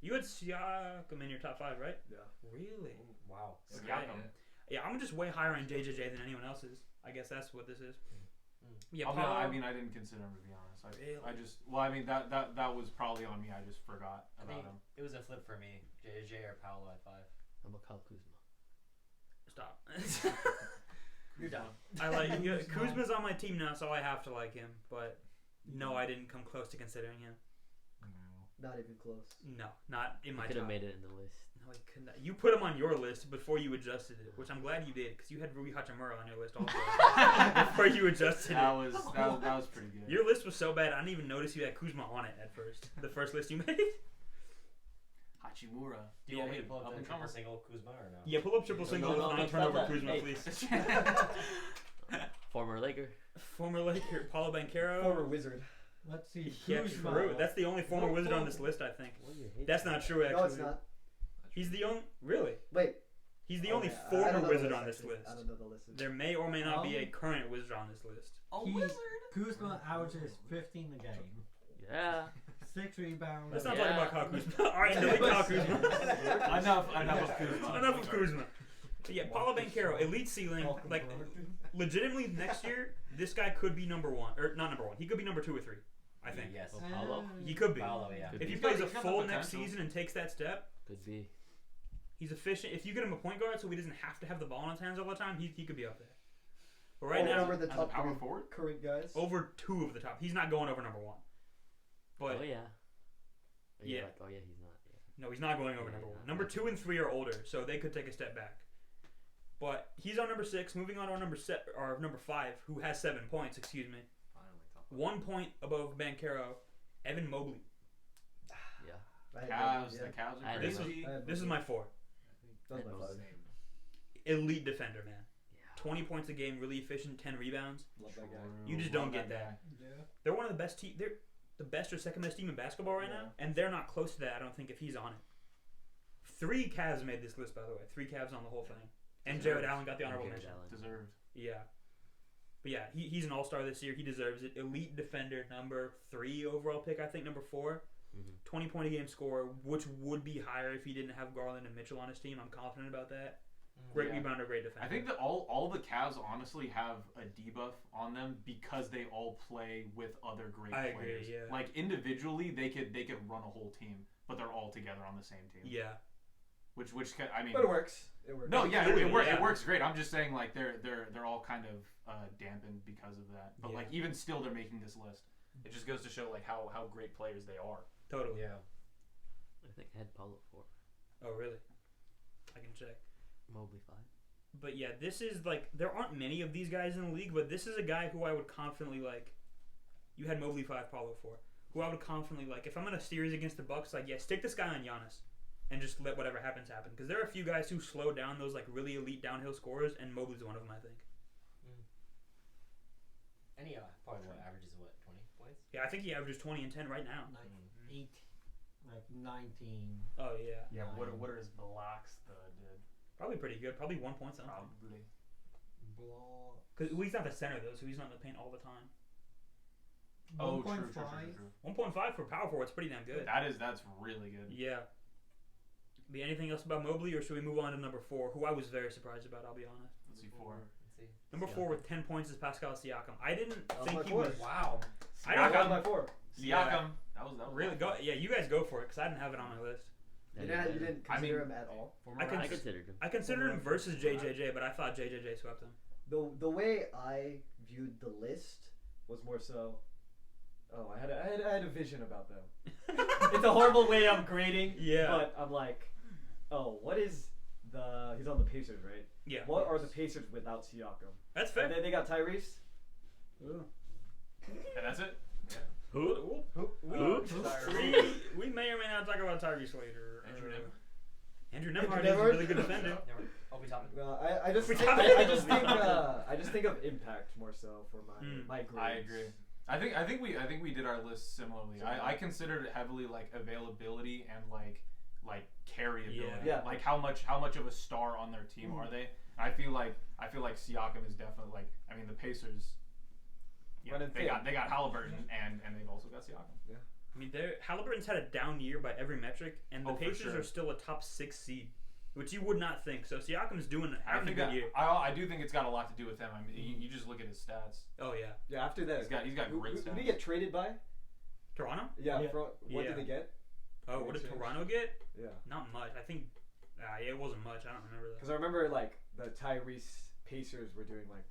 You had Siakam in your top 5, right? Yeah. Really? Wow. Siakam. Yeah, I'm just way higher on JJJ than anyone else is. I guess that's what this is. Yeah, I'll be Paulo- honest, I mean, I didn't consider him to be honest. I just, well, I mean, that was probably on me. I just forgot I about think him. it was a flip for me. JJ or Paolo at 5. How about Kyle Kuzma? Stop. You're done. I like Kuzma's on my team now, so I have to like him. But no, I didn't come close to considering him. No. Not even close. No, not in my Could have top. made it in the list. No, he could not. You put him on your list before you adjusted it, which I'm glad you did, because you had Rui Hachimura on your list also before you adjusted That it. was pretty good. Your list was so bad, I didn't even notice you had Kuzma on it at first. The first list you made. Hachimura. Do you want me to pull Up up the and triple comer. single Kuzma or no? Yeah, pull up triple single no, with 9 stop turnover that. Kuzma, Hey. please. Former Laker. Former Laker, Paulo Banchero. Former Wizard. Let's see. Yeah, Kuzma. true. That's the only former Wizard on this list, I think. That's not true, actually. No, it's not. He's the only. Really? Wait. He's the only Okay, I former don't know the Wizard list, on this actually. list. I don't know the list. There may or may not be a current Wizard on this list. Kuzma averages 15 a game, Yeah. 6 rebounds. Let's not Yeah. talk about Kyle Kuzma. Alright, delete Kyle Kuzma. Enough of Kuzma. Enough of Kuzma. But yeah, Paulo Banchero, elite ceiling. Like, legitimately, next year, this guy could be number 1. Or, not number 1. He could be number 2 or 3. I think. Yes. Oh, Paolo? He could be. Paolo, yeah. Could If be. he He's got- plays a he's got the full next potential. season and takes that step, Could be. he's efficient. If you get him a point guard so he doesn't have to have the ball in his hands all the time, he could be up there. But right now, over the As a top power 3 forward? current guys. over 2 of the top. He's not going over number 1. But Oh yeah. Oh, Yeah. Like, oh yeah, he's not. Yeah. no, he's not going over Yeah, number 1. not- Number not 2 and 3 are older, so they could take a step back. But he's on number 6. Moving on to our number 5, who has 7 points. Excuse me. 1 point above Banchero, Evan Mobley. Yeah. I had Cavs. yeah. The Cavs I are had This him. crazy. I had This is my 4. That was my Mobley. 5. Elite defender, man. 20 points a game, really efficient, 10 rebounds. Love that guy. You just don't get that. They're one of the best team. They're the best or second best team in basketball right now, and they're not close to that. I don't think if he's on it. 3 Cavs made this list, by the way. 3 Cavs on the whole thing, and Jared Allen got the honorable mention. Deserved. Yeah, but yeah, he's an all-star this year. He deserves it. Elite defender, number 3 overall pick. I think number 4. 20-point a game scorer, which would be higher if he didn't have Garland and Mitchell on his team. I'm confident about that. Great rebounder, great defender. I think that all the Cavs honestly have a debuff on them because they all play with other great players. Agree, yeah. Like individually, they could run a whole team, but they're all together on the same team. Yeah. Which I mean. But it works. It works. No, yeah, it works great. I'm just saying like they're all kind of dampened because of that. But like even still, they're making this list. It just goes to show like how great players they are. Totally. Yeah. I think I had Paulo 4. Oh really? I can check. Mobley 5. But yeah, this is like there aren't many of these guys in the league, but this is a guy who I would confidently like. You had Mobley 5, Paulo 4. Who I would confidently like. If I'm in a series against the Bucks, like stick this guy on Giannis, and just let whatever happens happen. Because there are a few guys who slow down those like really elite downhill scorers, and Mobley's one of them, I think. And he probably averages 20 points. Yeah, I think he averages 20 and 10 right now. Like 19. Oh yeah. Yeah. What are his blocks did? Probably pretty good. Probably 1 point something. Probably. Because he's not the center though, so he's not in the paint all the time. Oh, 1.5. true. 1.5 for power forward. It's pretty damn good. That's really good. Yeah. Be anything else about Mobley, or should we move on to number 4, who I was very surprised about? I'll be honest. Let's see 4. Number 4 with 10 points is Pascal Siakam. I didn't think he 4. was. Wow. I That don't was my 4. Siakam. Yeah. That was Really go. Yeah, you guys go for it because I didn't have it on my list. You didn't consider him at all. I considered him. I considered him versus JJJ, but I thought JJJ swept him. The way I viewed the list was more so. Oh, I had a vision about them. It's a horrible way of grading. Yeah. But I'm like, what is he's on the Pacers, right? Yeah. What are the Pacers without Siakam? That's fair. And then they got Tyrese. Ooh. And that's it. Who? We may or may not talk about Tyrese later. Andrew Nembhard is a really good defender. I'll be talking. I just We think talked I about just it. think of impact more so for my grades. I agree. I think we did our list similarly. I considered it heavily like availability and like carryability. Yeah. Like how much of a star on their team are they? I feel like Siakam is definitely like the Pacers. Yeah, they got Halliburton and they've also got Siakam. Yeah. I mean, Halliburton's had a down year by every metric, and the for Pacers sure. are still a top 6 seed, which you would not think. So Siakam's having a good that, year. I do think it's got a lot to do with him. I mean, you just look at his stats. Oh yeah. Yeah. After that, He's got great stats. Who did he get traded by? Toronto? Yeah. Yeah. What did they get? Oh, what did Toronto get? Yeah. Not much. I think. It wasn't much. I don't remember that. Because I remember like the Tyrese Pacers were doing like,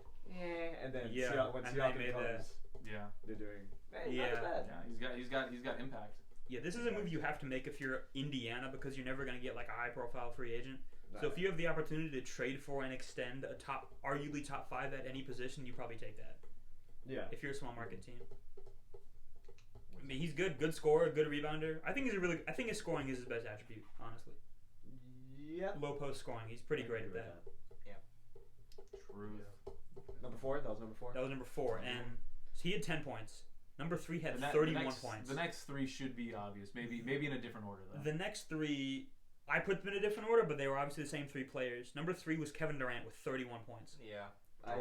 and then when and Siakam they made comes, Yeah. they're doing. Not as Yeah. bad. Yeah. He's got impact. Yeah, this is a move you have to make if you're Indiana because you're never going to get like a high-profile free agent. No. So if you have the opportunity to trade for and extend a arguably top 5 at any position, you probably take that. Yeah. If you're a small market team. I mean, he's good scorer, good rebounder. I think his scoring is his best attribute, honestly. Yeah. Low post scoring, he's pretty great at that. Truth. Number 4. That was number 4. That was number 4, and so he had 10 points. Number 3 had The 31 next, points. The next 3 should be obvious. Maybe in a different order though. The next 3, I put them in a different order, but they were obviously the same 3 players. Number 3 was Kevin Durant with 31 points. Yeah. I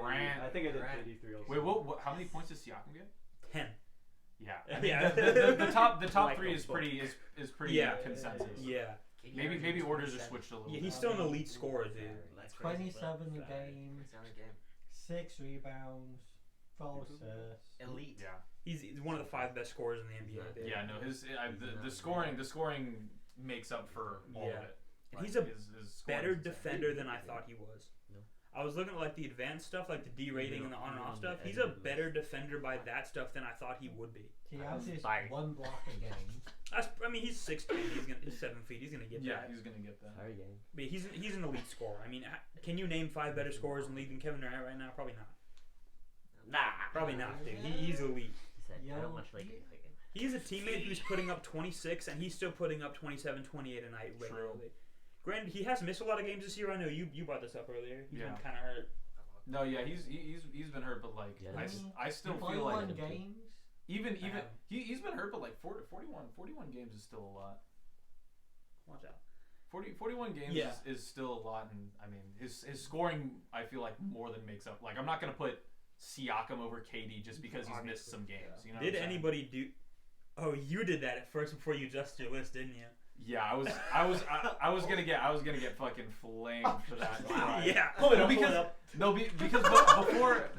think I did 33 also. Wait, what? How many points does Siakam get? 10. Yeah. I mean, Yeah. the top Like 3 a is book. pretty Yeah. consensus. Yeah. Maybe orders are switched a little. Yeah, bit. he's still an elite scorer, dude. That's crazy, 27 but a game, it's not a game. 6 rebounds, 12 assists. Elite. Yeah. He's one of the 5 best scorers in the NBA. Dude. Yeah. No. The scoring makes up for all of Yeah. it. And Like, he's a his scoring better is insane. defender than I thought he was. No. I was looking at like the advanced stuff, like the D rating and the on and off stuff. He's a better defender by that stuff than I thought he would be. He averages Bye. 1 block a game. He's 6'10". He's 7 feet. He's gonna get Yeah, that. he's gonna get that. Sorry, game. But he's an elite scorer. I mean, can you name 5 better scorers in the league than Kevin Durant right now? Probably not. Probably not, dude. He's elite. He said, I Yo, don't much like it. He's a teammate who's putting up 26, and he's still putting up 27, 28 a night regularly. Granted, he has missed a lot of games this year. I know you brought this up earlier. He's been Yeah. kind of hurt. No, yeah, he's been hurt, but like Yeah, I still feel 21 like games. even he's been hurt, but like 41 games is still a lot. Watch out. 41 games Yeah. is still a lot, and I mean his scoring I feel like more than makes up. Like I'm not gonna put Siakam over KD just because he's missed some games. You know? Did what I'm saying? anybody do? Oh, you did that at first before you adjusted your list, didn't you? Yeah, I was gonna get fucking flamed for that. Yeah. Pull it up. Because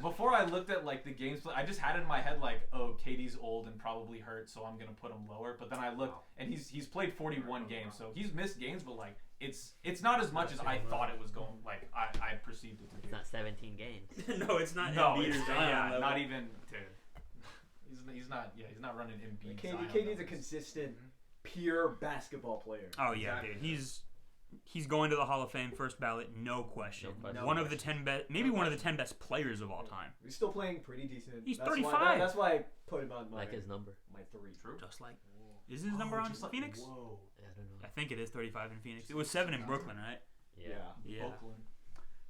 before I looked at like the games, I just had it in my head like, oh, KD's old and probably hurt, so I'm gonna put him lower. But then I looked, and he's played 41 games, so he's missed games, but like it's not as much as I thought it was going. Like I perceived it to be. It's not 17 games. No, it's not. No, Embiid it's, or Zion yeah, level. not even. Dude, he's not. Yeah, he's not running Embiid. Zion KD's a numbers. consistent, pure basketball player. Oh yeah, dude. He's going to the Hall of Fame first ballot, no question. No question. One of the 10 best, maybe one of the 10 best players of all time. He's still playing pretty decent. He's That's 35. Why, that's why I put him on my Like his number. my 3. True. Just like, is his number on Phoenix? Whoa. I don't know. I think it is 35 in Phoenix. It was 7 in Brooklyn, right? Yeah. Yeah. Oakland.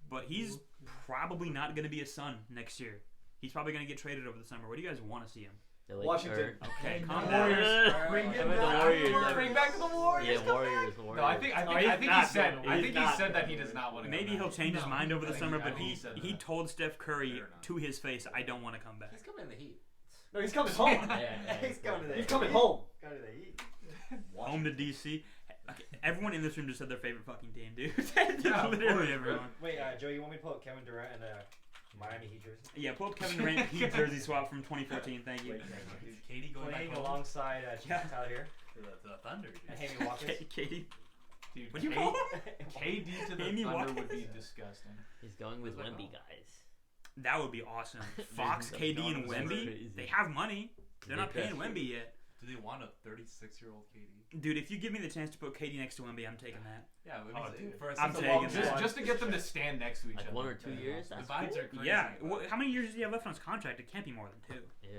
But he's probably not going to be a Sun next year. He's probably going to get traded over the summer. Where do you guys want to see him? The Lakers Washington. Okay, Hey, calm no. down. Warriors. Bring Bring it it back. back. Warriors. Bring back the Warriors. Yeah, Warriors. No, I think he's he said not going to- he's not that he going does to. not want to. Maybe he'll change his No. mind over the I think summer, he- I but think he said he that. told Steph Curry Fair enough. to his face, I don't want to come back. He's coming in the Heat. No, he's coming home. He's coming to the He's Heat. coming home. Coming to the Heat. Home to DC. Okay, everyone in this room just said their favorite fucking team, dude. Yeah, of Literally course, everyone. Wait, Joe, you want me to pull up Kevin Durant and Miami Heat jersey? Yeah, pull up Kevin Durant Heat jersey swap from 2014. Thank you. Wait, Is Katie going playing back home alongside Yeah. Tyler here to the Thunder? Dude. and Hammy Watkins. Katie, Dude, what'd you call him? KD to the Amy Thunder would be Watkins? disgusting. He's going with Who's that Wemby, called? guys. That would be awesome. Fox, That's KD, and gone. Wemby, Crazy. they have money. They're not They paying could. Wemby yet. Do they want a 36-year-old KD? Dude, if you give me the chance to put KD next to Wemby, I'm taking that. Yeah, Oh, dude. for a I'm sense of taking long- that. Just to get them to stand next to each Like other. 1 or 2 years. The That's vibes cool. are crazy. Yeah. but- How many years does he have left on his contract? It can't be more than 2. Yeah.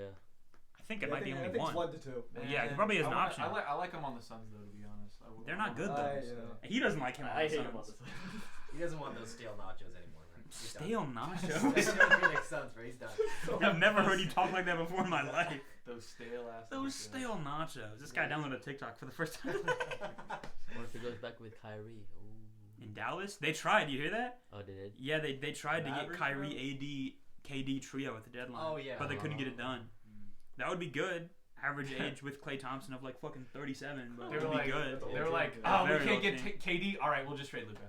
I think it Yeah, might be I only think it's 1. 1 to 2. Yeah, he probably has an option. I like him on the Suns though, to be honest. They're not good, though. I He doesn't like him on hate the him on Suns. the Suns. He doesn't want those stale nachos anymore. Man. He's done. Stale nachos. He's done Phoenix Suns, bro. He's done. I've never heard you talk like that before in my life. Those stale ass. Those stale nachos. This guy downloaded TikTok for the first time. What if it goes back with Kyrie? Ooh. In Dallas? They tried. You hear that? Oh, did it? Yeah, they tried to get Mavericks, Kyrie, AD, KD trio at the deadline. Oh, yeah. But they couldn't get it done. That would be good. Average age with Klay Thompson of like fucking 37, but They it were would like, be good. they were like, Yeah, oh, we very can't low get KD. All right, we'll just trade Luka.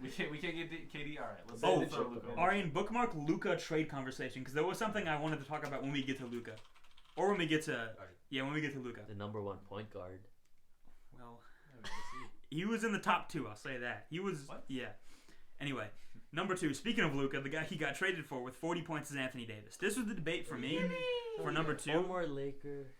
We can't get KD. All right, let's Oh, throw Luka. Arian, bookmark Luka trade conversation because there was something I wanted to talk about when we get to Luka, or when we get to when we get to Luka. The number 1 point guard. Well, he was in the top 2. I'll say that he was. What? Yeah. Anyway, number 2. Speaking of Luka, the guy he got traded for with 40 points is Anthony Davis. This was the debate for me for number 2. Former Laker.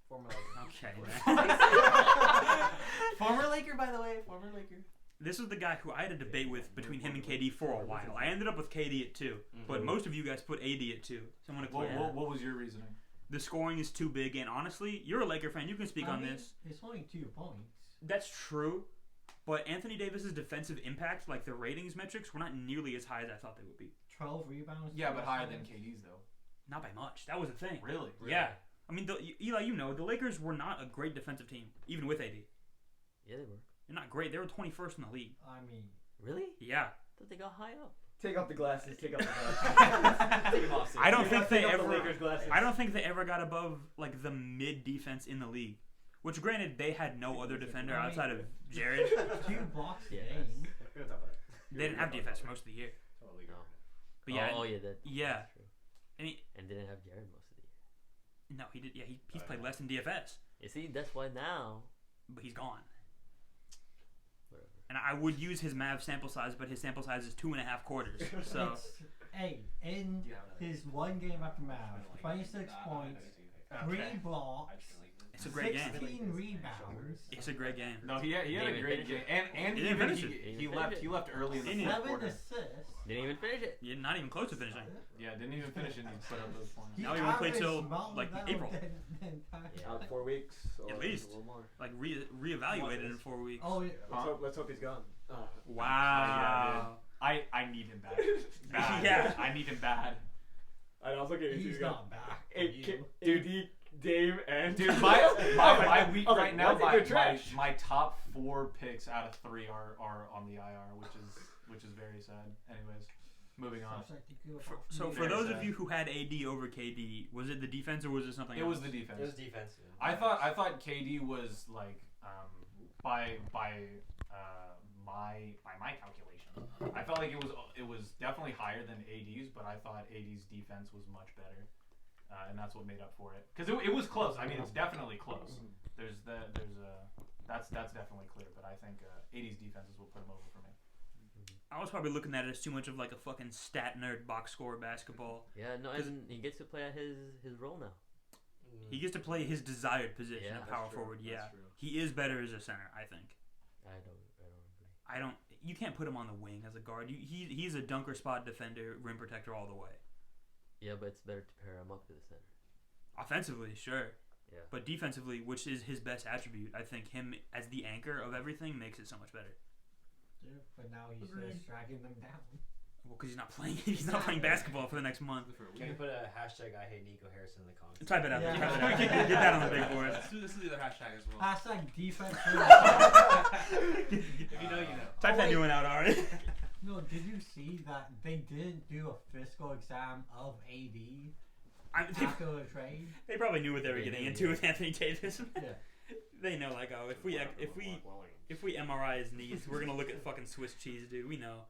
Former Laker. Okay. Man. Former Laker, by the way. Former Laker. This was the guy who I had a debate with between him and KD for a while. I ended up with KD at 2, but most of you guys put AD at 2. So I'm gonna clear that. What was your reasoning? The scoring is too big, and honestly, you're a Laker fan. You can speak on this. It's only 2 points. That's true, but Anthony Davis's defensive impact, like the ratings metrics, were not nearly as high as I thought they would be. 12 rebounds. Yeah, but 12 higher than assists. KD's though. Not by much. That was the thing. Really? Yeah. I mean, Eli, you know, the Lakers were not a great defensive team, even with AD. Yeah, they were. They're not great. They were 21st in the league. I mean, Really? Yeah. I thought they got high up. Take off the glasses. Take off the glasses. Take them off. I don't think they Take off the ever. Lakers glasses. I don't think they ever got above like the mid defense in the league. Which, granted, they had no other defender outside of Jared. 2 blocks a Yes. game. We're gonna talk about that. They didn't have defense for most of the year. No. But yeah, Oh, yeah, that. yeah. That's true. I mean, And didn't have Jared most of the year. no, he did. Yeah, he's played less than DFS, You see, that's why now. but he's gone. Whatever. And I would use his Mav sample size, but his sample size is 2.5 quarters. So It's, hey, in Do you have another? his 1 game after Mav, 26 points, 3 blocks, it's a great game. 16 rebounds, It's a great game. No, he had Didn't a even great finish game, and He didn't even finish it. He he didn't left. finish He it. left early in the He fourth 7 quarter. assists. Didn't even finish it. You're not even close to finishing. Yeah, didn't even finish it. And he put up those points. He Now he won't play averaged till, more like, than April. than Tyler. Yeah. Out 4 weeks. Or At least. A little more. Like reevaluated in 4 weeks. Oh, yeah. Let's hope he's gone. Wow. I need him bad. Bad. Yeah. I need him bad. I was looking at you. He's not back. Dude, Dave, and Dude, my week I was right like, now, why is it good trash? my top 4 picks out of 3 are on the IR, which is very sad. Anyways, moving on. So for those of you who had AD over KD, was it the defense or was it something It else? was the defense. It was defense. I thought KD was like by my calculation, I felt like it was definitely higher than AD's, but I thought AD's defense was much better, and that's what made up for it. Because it was close. I mean, it's definitely close. That's definitely clear. But I think AD's defenses will put him over for me. I was probably looking at it as too much of like a fucking stat nerd box score basketball. Yeah, no, and he gets to play at his role now. He gets to play his desired position Yeah, of power that's true. forward. Yeah, That's true. he is better as a center. I think. I don't agree. I don't. You can't put him on the wing as a guard. He's a dunker spot defender, rim protector all the way. Yeah, but it's better to pair him up with the center. Offensively, sure. Yeah. But defensively, which is his best attribute, I think him as the anchor of everything makes it so much better. Yeah, but now he's just dragging them down. Well, because he's not playing. He's not playing basketball for the next month. Can you put a hashtag I hate Nico Harrison in the comments? Type it out. Yeah. Type it out. Get that on the big board. Let's do the other hashtag as well. Hashtag defense. If you know, you know. Type that new one out, Ari. No, did you see that they didn't do a physical exam of AD after the trade? They probably knew what they were getting into with Anthony Davis. Yeah. They know, like, oh, if we MRI his knees, we're gonna look at fucking Swiss cheese, dude. We know.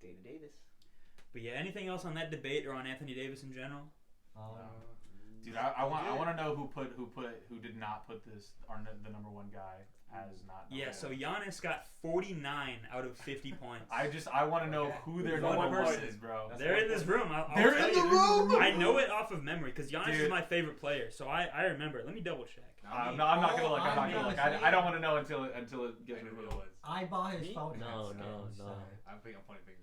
Dana Davis. But yeah, anything else on that debate or on Anthony Davis in general? Dude, I want to know who did not put this the number 1 guy as not. Yeah, number so one. Giannis got 49 out of 50 points. I want to know who their number 1 person is, bro. They're in this room. I'll They're tell in you. the room? I know it off of memory because Giannis Dude. is my favorite player. So I remember. Let me double check. I'm not gonna look. I'm not gonna look. I don't want to know until it gets revealed. I bought his phone. No. I'm pointing finger.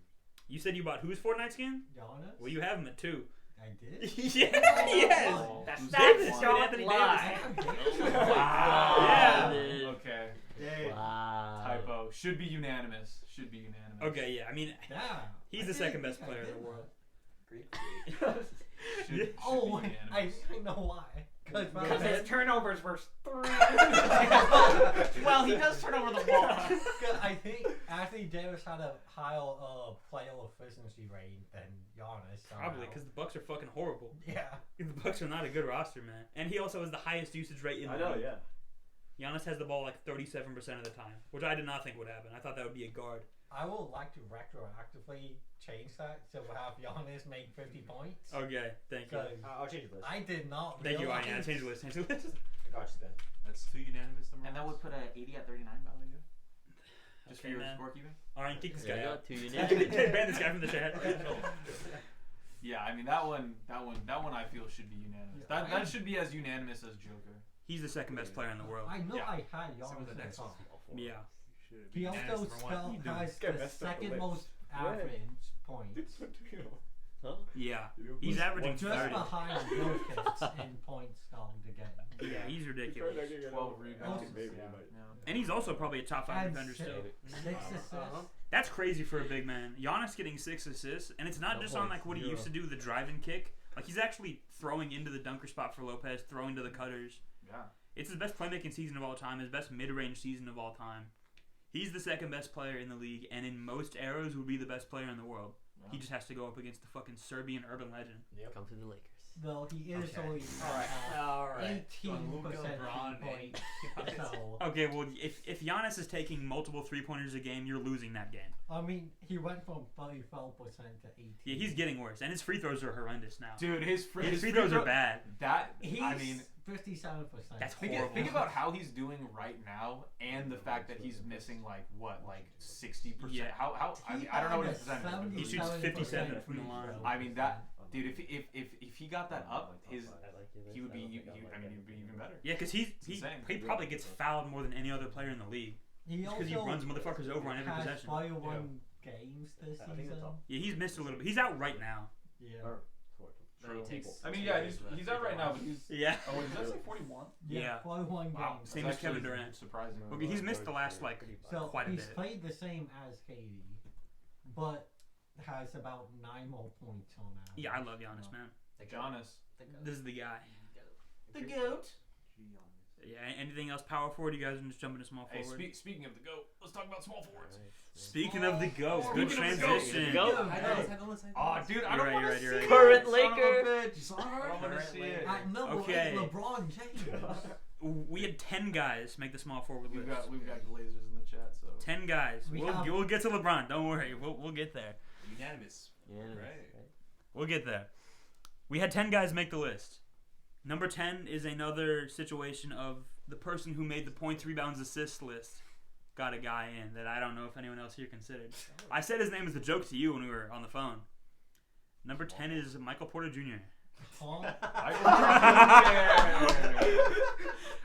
You said you bought whose Fortnite skin? Giannis? Well, you have him at 2. I did? Yeah, yes. Oh, That's Davis, not dude, Anthony lie. Davis. Wow. Yeah. Dude. Okay. Wow. Typo. Should be unanimous. Okay, yeah. I mean, Yeah. he's I the second didn't best think I player in did the world. Should Oh, be I unanimous. know why. Because his turnovers were 3. Well, he does turn over the ball. I think Anthony Davis had a higher player efficiency rating than Giannis. Probably because the Bucks are fucking horrible. Yeah. The Bucks are not a good roster, man. And he also has the highest usage rate in the league. Giannis has the ball like 37% of the time, which I did not think would happen. I thought that would be a guard. I would like to retroactively change that so we'll have Giannis make 50 points. Okay, thank you. So I'll change the list. I did not Thank you, realize. Ian. Change the list. Change the list. I got you, Ben. That's 2 unanimous number. And that would put a 80 at 39, by the way, Joe. Just Okay, for your man. scorekeeping. All right, kick this Yeah, guy I out. got 2 unanimous. Ban this guy from the chat. Yeah, I mean that one I feel should be unanimous. Yeah, That should be as unanimous as Joker. He's the second best player in the world. I know Yeah. I had Same with Giannis the in next one. top. Yeah. He also has the second most average points. Huh? Yeah. He's averaging Just 30. behind Jokic in points scored a game. Yeah, he's ridiculous. 12 rebounds. Maybe, Yeah. And he's also probably a top 5 And defender still. 6 assists. That's crazy for a big man. Giannis getting 6 assists, and it's not No just on points, like what he 0. used to do, the drive and kick. Like he's actually throwing into the dunker spot for Lopez, throwing to the cutters. Yeah. It's his best playmaking season of all time, his best mid-range season of all time. He's the second best player in the league, and in most eras would be the best player in the world. Yeah. He just has to go up against the fucking Serbian urban legend. Come to the Lakers. Though he is Okay. only All right. 18% LeBron, points. So, Okay, well, if Giannis is taking multiple 3-pointers a game, you're losing that game. I mean, he went from 34% to 18. Yeah, he's getting worse, and his free throws are horrendous now. Dude, his free throws are bad. That He's I mean, 57%. That's think horrible. about how he's doing right now, and the fact that he's missing like 60%. Yeah. How I mean, I don't know what his percentage is. He shoots 57 from the line. I mean that, dude. If he got that up, he would be even better. Yeah, because It's he insane. probably gets fouled more than any other player in the league. He Because he also runs motherfuckers over on every has possession. 41 games this I think season. that's all. Yeah, he's missed a little bit. He's out right now. Yeah. Then he takes I mean, yeah, he's out right now, but he's. Yeah. Oh, wait, does that say 41? Yeah. 41 Wow, games. Same that's as Kevin actually Durant. Surprising. Okay, he's missed the last like So quite a he's bit. played the same as KD. but has about 9 more points on average. Yeah, I love Giannis, man. Giannis. This is the guy. The goat. Yeah. Anything else power forward? You guys can just jump into small Hey, forward. speaking of the GOAT, let's talk about small forwards. Speaking of the GOAT, Oh, good speaking of the transition. GOAT. Oh, dude, I You're don't right, want you're to right, see you're right. it. Current Son of a Laker. bitch. I don't want to see it. At number Okay. 8, LeBron James. We had 10 guys make the small forward We've list. got Glazers in the chat, so 10 guys. We We'll, have- we'll get to LeBron. Don't worry. We'll get there. Unanimous. Yeah, Right. We'll get there. We had 10 guys make the list. Number 10 is another situation of the person who made the points, rebounds, assists list got a guy in that I don't know if anyone else here considered. I said his name as a joke to you when we were on the phone. Number 10 is Michael Porter Jr. Huh?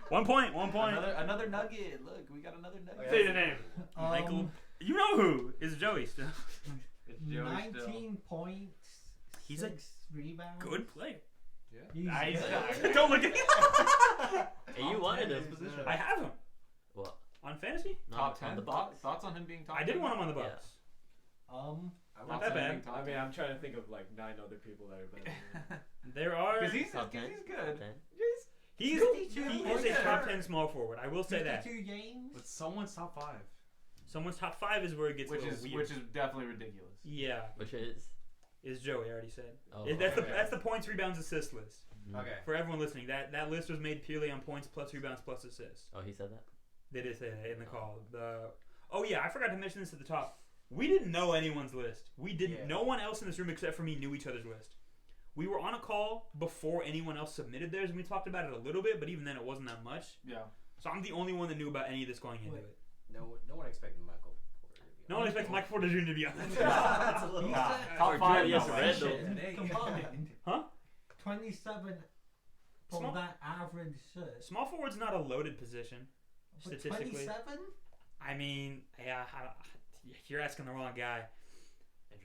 1 point. Another nugget. Look, we got another nugget. Say the name. Michael. You know who is Joey still. It's Joey 19 points. He's a 6 rebounds. Good player. He's Nice. good. Don't look at me. Hey, you wanted him. I have him. What? On fantasy? Top On 10. the Bucks. Thoughts on him being top I 10? did want him on the Yeah. Bucks. Not that bad. I mean, I'm trying to think of like 9 other people that are better. than him. There are. Because he's Top 10. good. 10. He is a top 10 small forward. I will say that. 52 games. But someone's top 5. Someone's top 5 is where it gets Which a little is weird. which is definitely ridiculous. Yeah, Which is? Joey. I already said. Oh, That's the points, rebounds, assist list. Okay. For everyone listening, that list was made purely on points plus rebounds plus assists. Oh, he said that? They did say that in the call. Oh yeah, I forgot to mention this at the top. We didn't know anyone's list. We didn't. Yeah. No one else in this room except for me knew each other's list. We were on a call before anyone else submitted theirs, and we talked about it a little bit, but even then it wasn't that much. Yeah. So I'm the only one that knew about any of this going into Wait. it. No one expected Michael Porter to be No one expects Michael Porter Jr. to be on that. That's a little. He Nah. said Top 5, Julius no way. Randle. combined. Huh? 27 for Small- that average shirt. Small forward's not a loaded position, But statistically. 27? I mean, yeah, you're asking the wrong guy.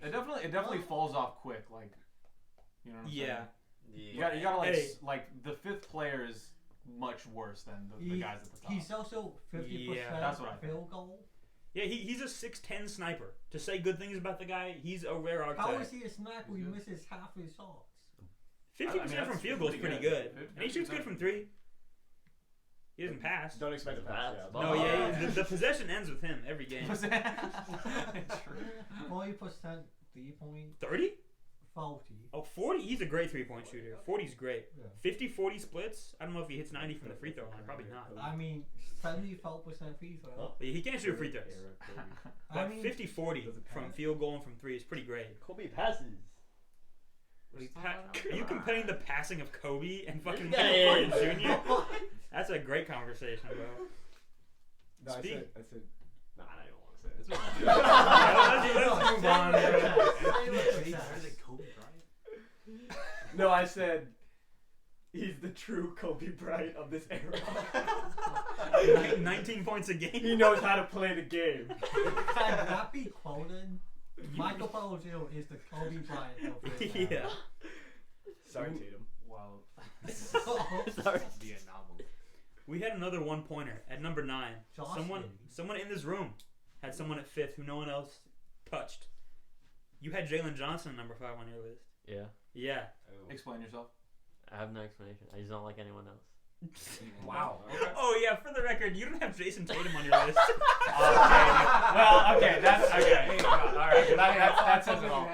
It definitely falls off quick. Like, you know what I'm saying? Yeah. You gotta like Hey. like the 5th player is much worse than the guys at the top. He's also 50% Yeah, that's what I think. field goal. Yeah, he's a 6'10 sniper. To say good things about the guy, he's a rare How archetype. is he a sniper? He He's good. misses half his shots. 50% I mean, from that's field goal is pretty pretty good. good. And he shoots good from 3. He doesn't pass. Don't expect a pass. Pass. Yeah. No, yeah, the possession ends with him every game. True. 40% 3 point, 30? 40. Oh, 40? He's a great 3-point shooter. 40's great. Yeah. 50-40 splits? I don't know if he hits 90 from the free throw line. Probably not. I mean, 74% free throw. He can't shoot free throws. I But mean, 50-40 from field goal and from 3 is pretty great. Kobe passes. Are you comparing the passing of Kobe and fucking Yeah, Michael Porter Jr.? That's a great conversation, bro. No, I Speak. said. Nah, I don't want to say it. Let's move on, bro. Where's it, Kobe Bryant? No, I said he's the true Kobe Bryant of this era. 19 points a game. He knows how to play the game. can that be quoted? Michael Porter Jr. is the Kobe Bryant of this era. Yeah. Sorry, Tatum. Wow. Sorry. The anomaly. We had another 1-pointer at number 9. Josh Someone in this room had someone at 5th who no one else touched. You had Jalen Johnson at number 5 on your list. Yeah. Yeah. Explain yourself. I have no explanation. I just don't like anyone else. Wow. Oh yeah, for the record, you don't have Jason Tatum on your list. Well, okay, that's okay. All right, that says it all.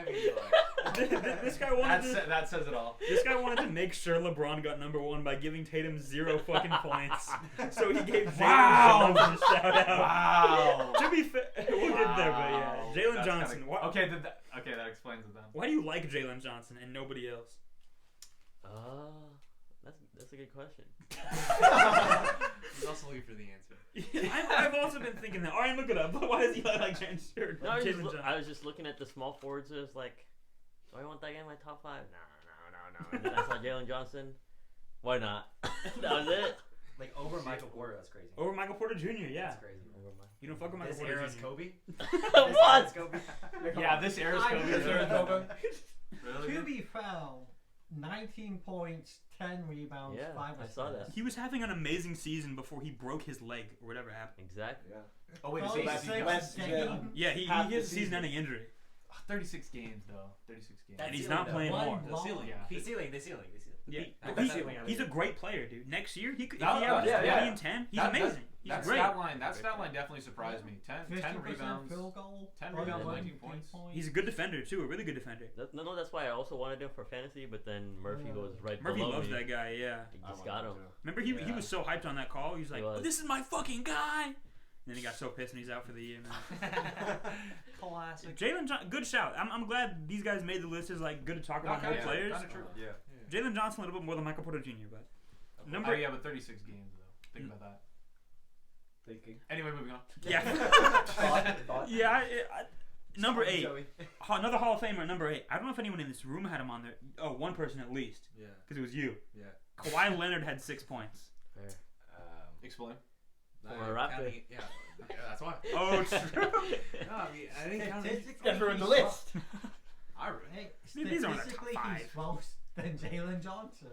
This guy wanted That says it all. This guy wanted to make sure LeBron got number 1 by giving Tatum 0 fucking points. So he gave Jalen Wow. Johnson a shout out. Wow. To be fair, we'll get there, but yeah, Wow. Jalen That's Johnson. kinda- Why, Okay, that explains it then. why do you like Jalen Johnson and nobody else? That's a good question. He's also looking for the answer. I've also been thinking that. All right, look it up. But why does he like Jalen No, Johnson? I was just looking at the small forwards. It was like, do I want that guy in my top 5? No. And then I saw Jalen Johnson. Why not? That was it. Like over Michael Porter, that's crazy. Over Michael Porter Jr. Yeah. That's crazy. You don't fuck with Michael This Porter era's Jr. Kobe. What? This era's Kobe. Yeah, this era's Kobe. This era's Kobe. To be fair, 19 points, 10 rebounds, Yeah, 5 I assists. saw that. He was having an amazing season before he broke his leg or whatever happened. Exactly. Yeah. Oh wait, Oh, so six last games. Yeah, he Half has the a season-ending injury. 36 games though. 36 games. That's And he's ceiling, not though. playing One more. The block. ceiling, yeah. The ceiling. Yeah, That's He's- ceiling out of he's a it. great player, dude. Next year, he could. If No, he no, averages yeah, 30 yeah. and 10, he's That- amazing. He's That great. stat line definitely surprised me. 10 50% rebounds. field goal. 10 probably rebounds, 1 19 points. He's a good defender too, a really good defender. No, that's why I also wanted him for fantasy, but then Murphy goes right Murphy below loves me. that guy. Yeah. He I just want got that him. too. Remember, he Yeah. was so hyped on that call. He was like, He was. "Oh, this is my fucking guy." And then he got so pissed and he's out for the year, man. Classic. Jalen, good shout. I'm glad these guys made the list as like good to talk about Kinda more true, players. kinda true. Yeah. Jalen Johnson a little bit more than Michael Porter Jr. But number Oh yeah, but 36 games though. Think about that. Thinking. Anyway, moving on. yeah, Thought. yeah. Number 8, Joey. another Hall of Famer. Number 8. I don't know if anyone in this room had him on there. Oh, one person at least, Yeah. because it was you. Yeah. Kawhi Leonard had 6 points. Fair. Explain. Former Raptor. Yeah, that's why. Oh, true. No, I mean, I didn't count it. Statistically, Never in the he's list. I really. Hey, These aren't the top statistically, he's 5. close than Jalen Johnson.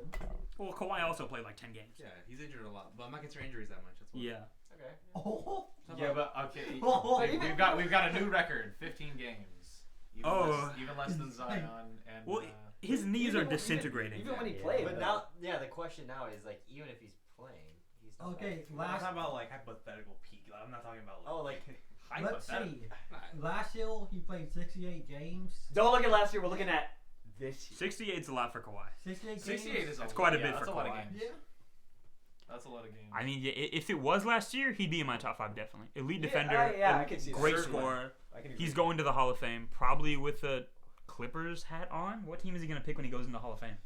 Well, Kawhi also played like 10 games. Yeah, he's injured a lot, but I'm not considering injuries that much. That's why. Yeah. Okay. Oh, Yeah, but okay. Oh, like, even- we've got a new record. 15 games. Even less than Zion and. Well, his knees Even are when- disintegrating. Even when he Yeah. played. But though. now, yeah, the question now is like, even if he's playing, he's not. okay. I'm not Last, talking about like hypothetical peak. I'm not talking about. Oh, like. let's hypothetical. see. Last year he played 68 games. Don't look at last year. We're looking at this year. 68's a lot for Kawhi. 68 68 games. is That's quite a bit that's for a lot of Kawhi. games. Yeah. That's a lot of games. I mean, yeah, if it was last year, he'd be in my top 5 definitely. Elite Yeah, defender, yeah, I can see that. great Certainly. scorer. I can He's agree. going to the Hall of Fame, probably with the Clippers hat on. What team is he going to pick when he goes in the Hall of Fame?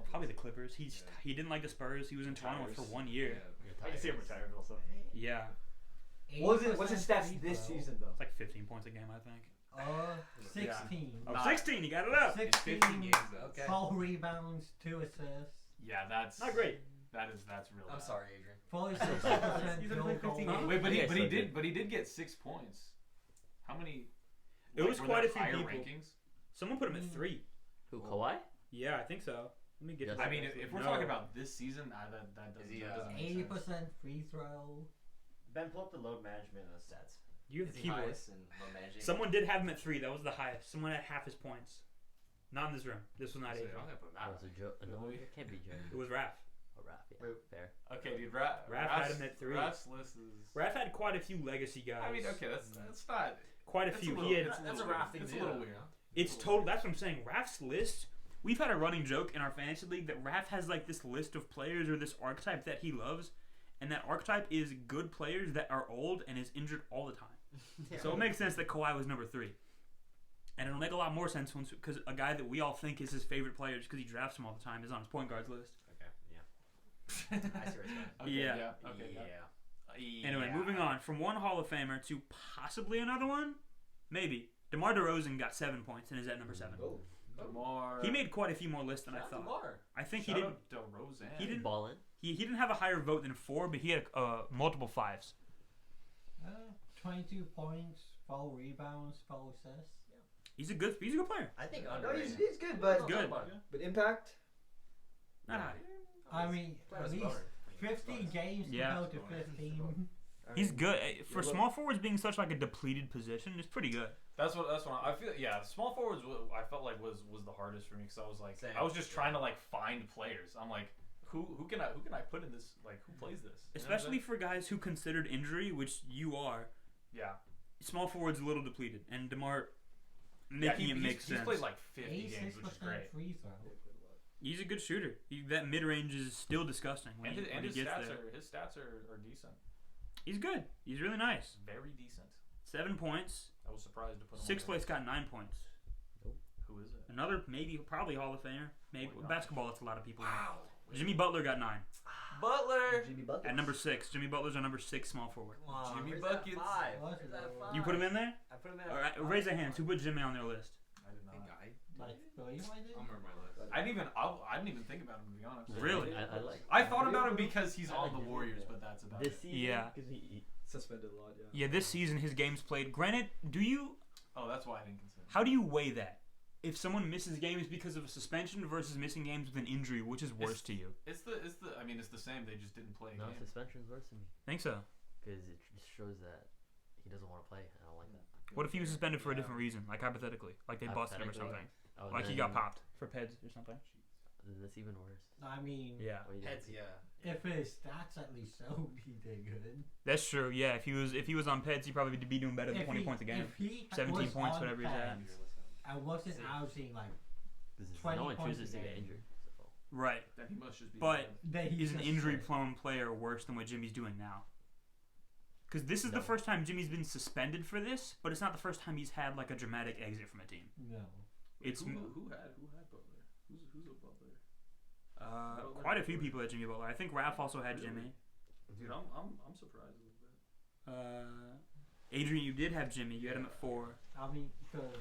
Probably the Clippers. He didn't like the Spurs. He was in Toronto for 1 year. I can see him retired also. Yeah, What's his 80% stats free this throw. season though? it's like 15 points a game, I think. 16. Oh, Not- 16, he got it up. 16 15 games though. Okay. 12 rebounds, 2 assists, Yeah, that's Not great. That's really. I'm bad. sorry, Adrian. 46% He's only field played 15 goal. games. Wait, but he Yes, I did get 6 points. How many? It was were quite there a few higher people. rankings. Someone put him at 3. Who, Kawhi? Yeah, I think so. Let me get. Yes. to I that mean, actually. if we're No. talking about this season, that Is he, doesn't make sense. 80% free throw. Ben, pull up the load management stats. You have Is the he keyboard. highest in load managing? Someone did have him at 3. That was the highest. Someone had half his points. Not in this room. This was not So, Adrian. I'm gonna put That was a joke. No, Really? it can't be Jerry. It was Raph. Oh, Raph, yeah. Wait. Fair. Okay, dude. Raph had him at 3. Raph's list is. Raph had quite a few legacy guys. I mean, okay, that's not. Quite a It's few. little- He had. it's That's little a Raph weird. thing It's to a little do. weird. It's total. That's what I'm saying. Raph's list. We've had a running joke in our fantasy league that Raph has like this list of players or this archetype that he loves, and that archetype is good players that are old and is injured all the time. Yeah. So it makes sense that Kawhi was number 3, and it'll make a lot more sense because a guy that we all think is his favorite player just because he drafts him all the time is on his point guards list. Okay. Yeah. I see where it's going. Okay, Yeah. Okay. Yeah. Anyway, moving on from one Hall of Famer to possibly another one, maybe. DeMar DeRozan got 7 points and is at number 7. Oh. DeMar. He made quite a few more lists than I Shout out thought. DeMar. I think Shout he didn't. out DeRozan. He didn't- Ballin'. He didn't have a higher vote than 4, but he had multiple 5s. 22 points, 12 rebounds, 12 assists. He's a good player. I think No, underrated. he's good, but He's good. But impact. Not high. I mean, Player at was least better. 50 games Yeah. compared to 15. He's good for look- small forwards being such like a depleted position. It's pretty good. That's what I feel. Yeah, small forwards. I felt like was the hardest for me because I was like, Same. I was just trying to like find players. I'm like, who can I put in this? Like, who plays this? You know what I'm Especially for guys who considered injury, which you are. saying? Yeah. Small forwards a little depleted, and DeMar Yeah, making it make he's sense. played like 50 games, which is 86% great. free throw. He's a good shooter. That mid range is still disgusting when And he his gets stats there. are decent. He's good. He's really nice. Very decent. 7 points. I was surprised to put him. Sixth on there. place got 9 points. Who is it? Another probably Hall of Famer. Maybe Oh my gosh. basketball. That's a lot of people. Jimmy Butler got 9 Butler. Jimmy Butler. at number 6. Jimmy Butler's our number 6 small forward. Jimmy Where's Buckets. That five? Where's Where's that that? five? You put him in there? I put him in. All right, raise your hands. Who put Jimmy on their list? I did I think not. Like 3, I did? I'm my list. I didn't even think about him to be honest. Really? I like I thought about him because he's I on like the Jimmy, Warriors, yeah. but that's about this it. season. Yeah. Because he Suspended a lot, yeah. Yeah, this season his games played. Granted, Oh, that's why I didn't consider. how do you weigh that? If someone misses games because of a suspension versus missing games with an injury, which is worse to you? It's the same. They just didn't play a no game. suspension's worse to me Think so? because it just shows that he doesn't want to play. I don't like that. What if he was suspended for a different reason, like hypothetically, like they busted him or something, Oh, like he then- got popped for peds or something? Then that's even worse. I mean, Yeah, What do you Heads, think? yeah. if his stats at least showed he did good. that's true. Yeah, if he was on peds, he'd probably be doing better than 20 points a game. If he 17 was points, on whatever he's at. pads and wasn't averaging like This is 20 no one points chooses a to get game. injured. So. Right, Then he must just be. but bad. then is an just injury-prone player worse than what Jimmy's doing now? Because this is the No. first time Jimmy's been suspended for this, but it's not the first time he's had like a dramatic exit from a team. No. It's who had Butler? Who's a Butler? quite a few people at Jimmy Butler. I think Raph also had Jimmy. Dude, I'm surprised a little bit. Adrian, you did have Jimmy. You had him at 4. I mean, because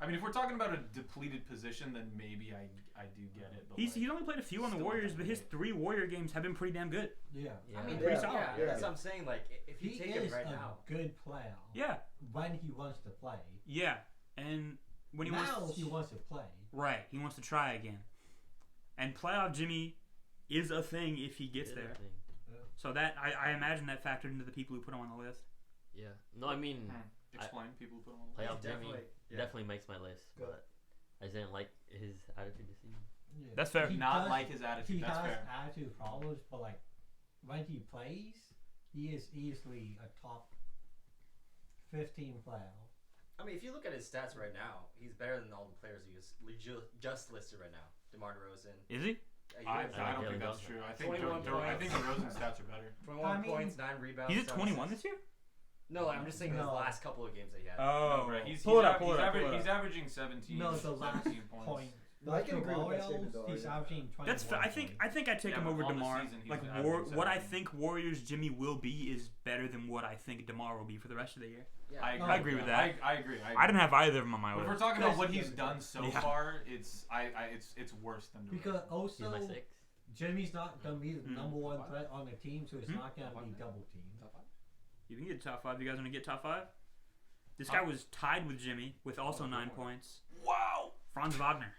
I mean, if we're talking about a depleted position, then maybe I do get it. But He's like, only played a few on the still Warriors, not but his great. 3 Warrior games have been pretty damn good. yeah, Yeah. I mean, Pretty Yeah, solid. yeah. that's what I'm saying. Like, if you he take is him right a now, good player Yeah, when he wants to play. yeah. And when he now wants, he wants to play. right, he wants to try again. And playoff Jimmy is a thing if he gets It's there. everything. So that I imagine that factored into the people who put him on the list. Yeah. No, I mean, explain people who put him on the playoff Jimmy definitely. Yeah. definitely makes my list, Go. but I didn't like his attitude this season. Yeah. That's fair. He Not does- like his attitude. He That's has fair. attitude problems, but like when he plays, he is easily a top 15 player. I mean, if you look at his stats right now, he's better than all the players he just listed right now. DeMar DeRozan. Is he? I I don't Jalen think that's Johnson. true. I think 21 I think points. DeRozan's stats are better. 21 I mean, points, 9 rebounds. He's at 7 21 assists. this year? No, I'm just saying his No. last couple of games that he had. Oh, No, bro, he's pull it up, av- pull it he's up, aver- pull it He's up. averaging 17. No, the last 17 points. point. No, I can The agree with that Royals, statement, though, he's yeah. averaging 21 That's fair. I think I take Yeah, him but over on the DeMar. season, he Like was averaging what I 17. think Warriors Jimmy will be is better than what I think DeMar will be for the rest of the year. Yeah. I agree with that. I agree. I didn't have either of them on my But if we're list. talking about what Because- he's done so Yeah. far, it's it's worse than DeRozan. Because He's also my 6. Jimmy's not gonna be the Hmm. number one threat on the team, so it's Hmm. not gonna be double teamed. You can get top 5. You guys want to get top 5? This guy was tied with Jimmy with also 9 points. Wow, Franz Wagner.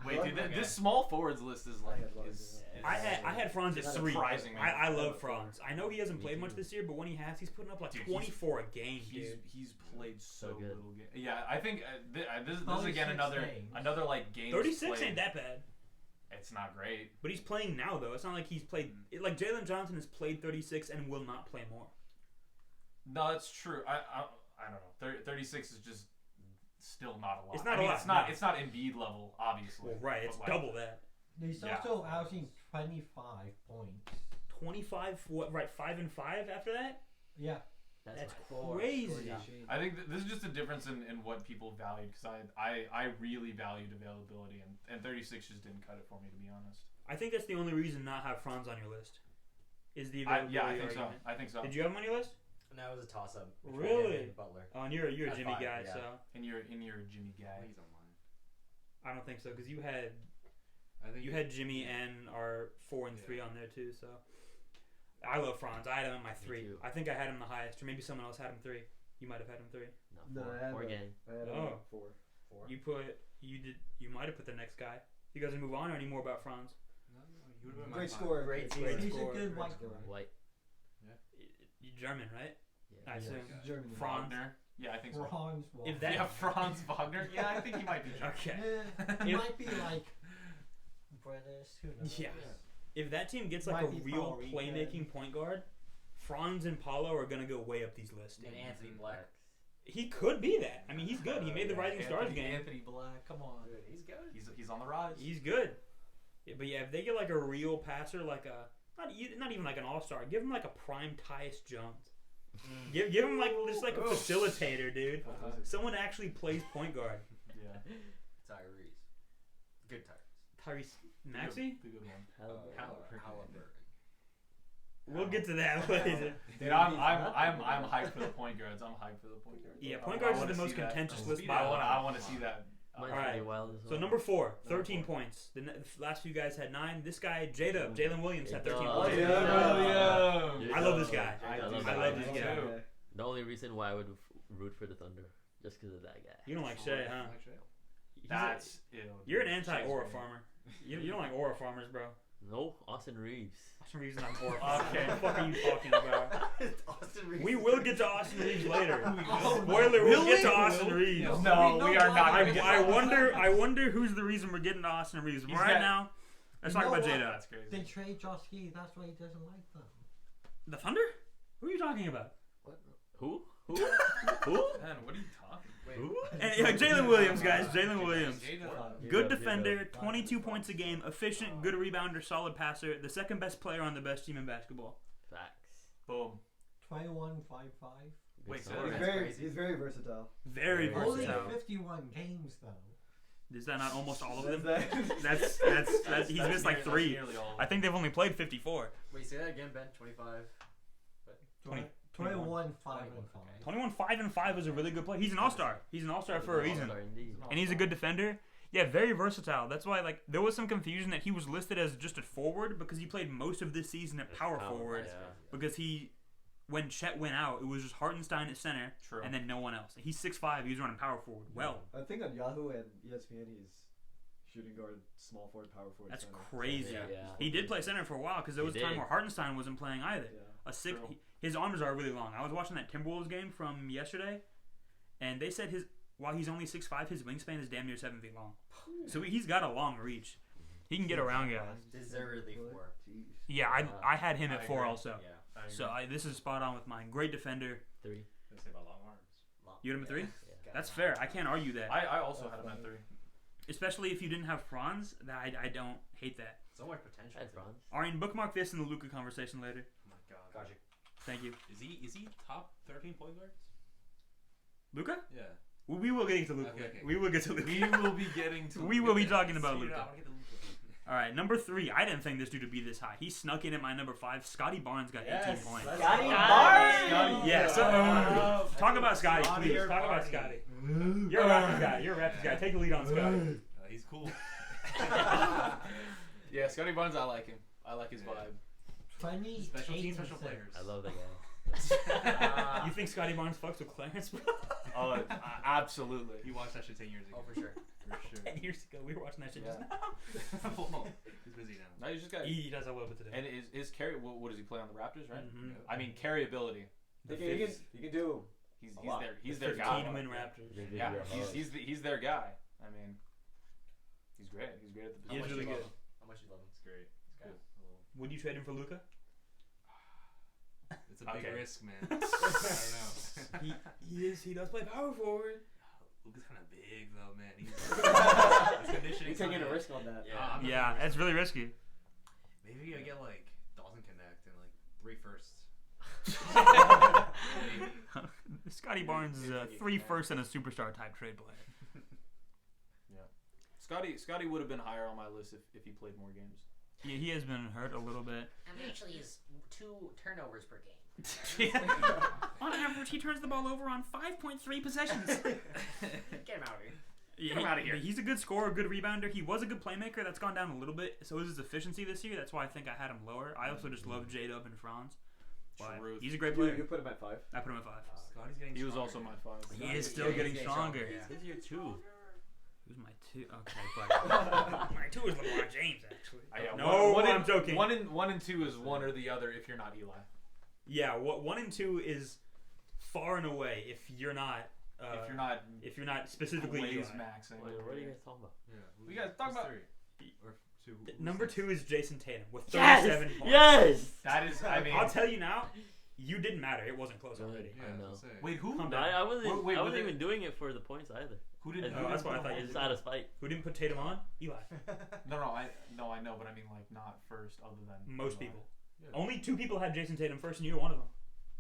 Wait, dude, Okay. this small forwards list is like had is I had Franz at 3. surprising me. I love Franz. I know he hasn't played much this year, but when he has, he's putting up like Dude, 24 a game, He's dude. played so good. little game. Yeah, I think this is 36 again games. another like game. 36 played. ain't that bad. It's not great. But he's playing now, though. It's not like he's played. Like Jalen Johnson has played 36 and will not play more. No, that's true. I don't know. 36 is just still not a lot. It's not I a mean, lot, It's not no. it's not Embiid level, obviously. Well, right, it's but, like, double that. He's Yeah. also averaging 25 points. 25. What? Right, 5 and 5 after that. Yeah. That's Four. crazy. Yeah. I think this is just a difference in what people valued because I really valued availability and 36 just didn't cut it for me, to be honest. I think that's the only reason not have Franz on your list. Is the I availability think so. argument. I think so. Did you have him on your list? And that was a toss up. Really? Butler. Oh, and you're a At Jimmy 5, guy, yeah. so And you're a Jimmy guy. He's on mine. I don't think so because you had I think you had Jimmy and our 4 and 3 on there too. So I love Franz. I had him in my 3. too. I think I had him the highest, or maybe someone else had him 3. You might have had him 3. No, No, 4. I had 4 him. game. I had Oh. 4. You might have put the next guy. You guys want to move on or any more about Franz? No, he would have been my Great five. scorer. Great Great He's scorer. a good Great white scorer. guy. White. You German, right? Yeah. I assume. Germany. Franz. Wagner. Yeah, I think so. Franz If that- Yeah, Franz Wagner. Yeah, I think he might be. Okay. Yeah, he might be like British. Who knows? Yeah. If that team gets like Might a be real Puerto Rican. playmaking point guard, Franz and Paulo are gonna go way up these lists. And Anthony Black. He could be that. I mean, he's good. He made the Rising Stars game. Anthony Black. Come on. Dude, he's good. He's on the rise. He's good. Yeah, but yeah, if they get like a real passer, like a not even like an all-star, give him like a prime Tyus Jones. Give him like just like a facilitator, dude. Someone that actually plays point guard. Yeah. Tyrese. Good Tyrese. Tyrese Maxey. The good one. Halliburton. We'll get to that later. Dude, I'm hyped for the point guards. I'm hyped for the point guards. Yeah, I- point I guards is wanna the most see that. contentious I list wanna- by a lot. I want to see that. Mine's Alright. pretty wild as well. So number 4, 13 Number 4. points. The last few guys had 9. This guy, Jalen Williams, had 13 Oh, points. yeah. Dude, I love this guy. I love I that love guy. this guy. too. The only reason why I would root for the Thunder, just because of that guy. You don't like Shea, huh? He's That's ew. you're an Shay's anti-aura great. farmer. You don't like aura farmers, bro. No, Austin Reeves. Austin Reeves is not poor. Okay, what the fuck are you talking about? Austin Reeves. We will get to Austin Reeves later. Oh, Spoiler, we'll get to Austin Reeves. No, we are not. I wonder who's the reason we're getting to Austin Reeves. He's Right got- now, let's You talk know about what? J-Dub. That's crazy. They trade Josh Giddy. That's why he doesn't like them. The Thunder? Who are you talking about? Who? Who? Man, what are you talking? Who? And, Jalen Williams, guys. Jalen Williams. Jada. Good defender, 22 points a game, efficient, good rebounder, solid passer, the second best player on the best team in basketball. Facts. Boom. 21-5-5. Wait, so summary. He's very versatile. Very Very Only versatile. 51 games though. Is that not almost all of them? That's That's he's missed like 3. Nearly all of I think they've only played 54. Wait, say that again, Ben. 25. 20. 21-5-5. 21-5-5 is a really good player. He's an all-star. He's an all-star for a reason. All-star indeed. And he's a good defender. Yeah, very versatile. That's why like there was some confusion that he was listed as just a forward because he played most of this season at power forward. Yeah. Because when Chet went out, it was just Hartenstein at center True. and then no one else. He's 6'5", he's running power forward. Well, I think on Yahoo and ESPN he's shooting guard, small forward, power forward. that's center. crazy. Yeah. He did play center for a while because there was a He time did. where Hartenstein wasn't playing either. Yeah. True. His arms are really long. I was watching that Timberwolves game from yesterday, and they said while he's only 6'5", his wingspan is damn near 7 feet long. So he's got a long reach. He can get around guys. Deservedly 4. Jeez. Yeah, I had him at I 4 agree. also. Yeah. I agree. So this is spot on with mine. Great defender. 3. Let's say about long arms. You had him at 3? Yeah. That's fair. I can't argue that. I also had him at 3. Especially if you didn't have Franz. I don't hate that. So much potential. That's bronze. Arian, bookmark this in the Luka conversation later. Oh my god. Gotcha. Thank you. Is he top 13 point guards? Luka? Yeah. We will get to Luka. Okay. We will get to Luka. We will be getting to. We will be talking about See, Luka. I wanna get to Luka. All right, number 3. I didn't think this dude would be this high. He snuck in at my number 5. Scotty Barnes got 18 points. Scotty Barnes! Barnes! Yeah, so talk about Scotty, Scotty please. or Talk about Barney? Scotty. You're a Raptors guy. You're a Raptors guy. Take the lead on Scotty. He's cool. Yeah, Scotty Barnes, I like him. I like his vibe. 20 Special team, 8 special and 6. players. I love that guy. You think Scotty Barnes fucks with Clarence? Oh, absolutely. You watched that shit 10 years ago. Oh, for sure. For sure. 10 years ago, we were watching that shit just Yeah. now. Well, he's busy now. No, he's just got. He does have a little bit today. And his carry. What does he play on the Raptors? Right. Mhm. I mean, carryability. You can do. He's A lot. their he's The their guy. 15 win Raptors. Yeah, he's their guy. I mean, he's great. He's great at the He is position. really good. How much you love him? It's great. It's Okay. cool. Would you trade him for Luka? It's a big Okay. risk, man. I don't know. He does play power forward. Luka's kind of big though, man. His conditioning. You're taking a risk on that. Yeah. I'm not Yeah, taking a that's risk. really risky. Maybe I get like Dawson Connect and like 3 firsts. Scotty Barnes is a 3 first and a superstar type trade player. Scotty would have been higher on my list if he played more games. Yeah, he has been hurt a little bit. Actually, is 2 turnovers per game. On average, he turns the ball over on 5.3 possessions. Get him out of here. Yeah, Get him outta here. He's a good scorer, good rebounder. He was a good playmaker. That's gone down a little bit. So is his efficiency this year. That's why I think I had him lower. I also just love J-Dub and Franz. But Truth. he's a great You player. put him at 5. I put him at 5. Scotty's getting. He was stronger. also my 5. He is still getting stronger. Yeah. This is your 2. Who's my 2? Okay, but my 2 is LeBron James, actually. Yeah, No, one I'm and- joking. 1 and 2 is one or the other if you're not Eli. Yeah, 1 and 2 is far and away if you're not. If you're not specifically Blaze Eli. maxing. What are you guys talking about? Yeah. We guys talk who's about- 3? Or 2. Number 2 is Jason Tatum with Yes! 37 points. Yes! That is, I mean. I'll tell you now, you didn't matter. It wasn't close already. Yeah, I know. I'll say. Wait, who? Calm No, down. I wasn't. Wait, I were wasn't they- even doing it for the points either. Who didn't? Oh, that's what I thought you It's did. out of spite. Who didn't put Tatum on? Eli. No, I know, but I mean like not first, other than Most Eli. people. Yeah. Only 2 people had Jason Tatum first, and you're one of them.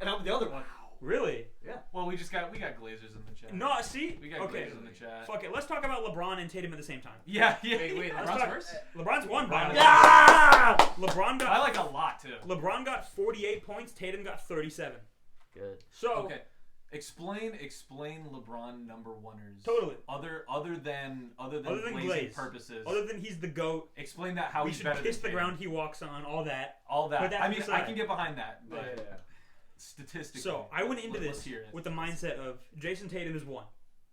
And I'm the other one. Really? Well, we got Glazers in the chat. No, see? we got Okay. Glazers in the chat. Fuck it. Let's talk about LeBron and Tatum at the same time. Yeah. Wait, Let's LeBron's talk- first? LeBron's won by Yeah! LeBron I got like a lot too. LeBron got 48 points. Tatum got 37. Good. So Okay. Explain LeBron number oneers. totally. Other than blazing Glaze. purposes. Other than he's the GOAT, Explain that how we he's should better kiss than the Tatum. ground he walks on. All that. All that. Put that I to mean, the I side. can get behind that, but Yeah. statistically. So I went into let's this hear it. with the mindset of Jason Tatum is 1,